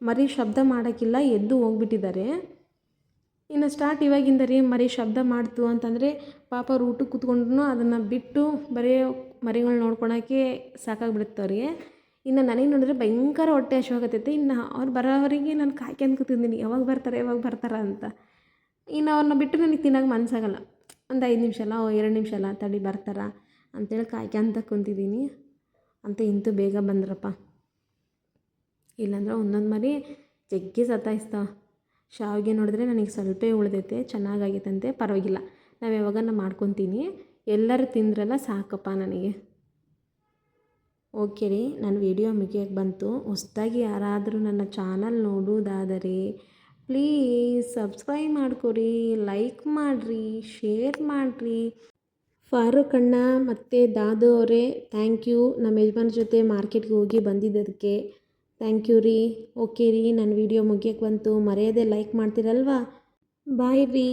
ಮರಿ ಶಬ್ದ ಮಾಡೋಕ್ಕಿಲ್ಲ, ಎದ್ದು ಹೋಗ್ಬಿಟ್ಟಿದ್ದಾರೆ. ಇನ್ನು ಸ್ಟಾರ್ಟ್ ಇವಾಗಿಂದ ರೀ. ಮರಿ ಶಬ್ದ ಮಾಡ್ತು ಅಂತಂದರೆ ಪಾಪ ಅವ್ರು ಊಟಕ್ಕೆ ಕೂತ್ಕೊಂಡ್ರು ಅದನ್ನು ಬಿಟ್ಟು ಬರೀ ಮರಿಗಳು ನೋಡ್ಕೊಳಕ್ಕೆ ಸಾಕಾಗ್ಬಿಡುತ್ತೆ ಅವ್ರಿಗೆ. ಇನ್ನು ನನಗೆ ನೋಡಿದ್ರೆ ಭಯಂಕರ ಹೊಟ್ಟೆ ಹಸಿವಾಗತ್ತೈತೆ. ಇನ್ನು ಅವ್ರು ಬರೋವರೆಗೆ ನಾನು ಕಾಯ್ಕೊಂಡು ಕೂತಿದ್ದೀನಿ, ಯಾವಾಗ ಬರ್ತಾರೆ ಅಂತ. ಇನ್ನು ಅವ್ರನ್ನ ಬಿಟ್ಟು ನನಗೆ ತಿನ್ನೋಕೆ ಮನಸ್ಸಾಗಲ್ಲ. ಒಂದು 5 ನಿಮಿಷ ಅಲ್ಲ, 2 ನಿಮಿಷ ಅಲ್ಲ, ತಡಿ ಬರ್ತಾರ ಅಂತೇಳಿ ಕಾಯ್ಕೊಂತ ಕುಂತಿದ್ದೀನಿ. ಅಂತ ಇಂತೂ ಬೇಗ ಬಂದ್ರಪ್ಪ, ಇಲ್ಲಾಂದ್ರೆ ಒಂದೊಂದು ಮರಿ ಜಗ್ಗಿ ಸತಾಯಿಸ್ತಾವ. ಶಾವಿಗೆ ನೋಡಿದ್ರೆ ನನಗೆ ಸ್ವಲ್ಪ ಉಳಿದೈತೆ, ಚೆನ್ನಾಗಾಗೈತಂತೆ. ಪರವಾಗಿಲ್ಲ, ನಾವು ಯಾವಾಗನ ಮಾಡ್ಕೊತೀನಿ. ಎಲ್ಲರೂ ತಿಂದ್ರಲ್ಲ ಸಾಕಪ್ಪ ನನಗೆ. ಓಕೆ ರೀ, ನನ್ನ ವಿಡಿಯೋ ಮುಗಿಯೋಕ್ಕೆ ಬಂತು. ಹೊಸದಾಗಿ ಯಾರಾದರೂ ನನ್ನ ಚಾನಲ್ ನೋಡುವುದಾದರೆ ಪ್ಲೀಸ್ ಸಬ್ಸ್ಕ್ರೈಬ್ ಮಾಡ್ಕೊರಿ, ಲೈಕ್ ಮಾಡಿರಿ, ಶೇರ್ ಮಾಡಿರಿ. ಫಾರೂಕ್ ಅಣ್ಣ ಮತ್ತು ದಾದು ಅವರೇ ಥ್ಯಾಂಕ್ ಯು. ನಮ್ಮ ಯಜಮಾನ ಜೊತೆ ಮಾರ್ಕೆಟ್ಗೆ ಹೋಗಿ ಬಂದಿದ್ದದಕ್ಕೆ ಥ್ಯಾಂಕ್ ಯು ರೀ. ಓಕೆ ರೀ, ನನ್ನ ವಿಡಿಯೋ ಮುಗಿಯೋಕ್ಕೆ ಬಂತು. ಮರೆಯದೆ ಲೈಕ್ ಮಾಡ್ತೀರಲ್ವಾ? ಬಾಯ್ ರೀ.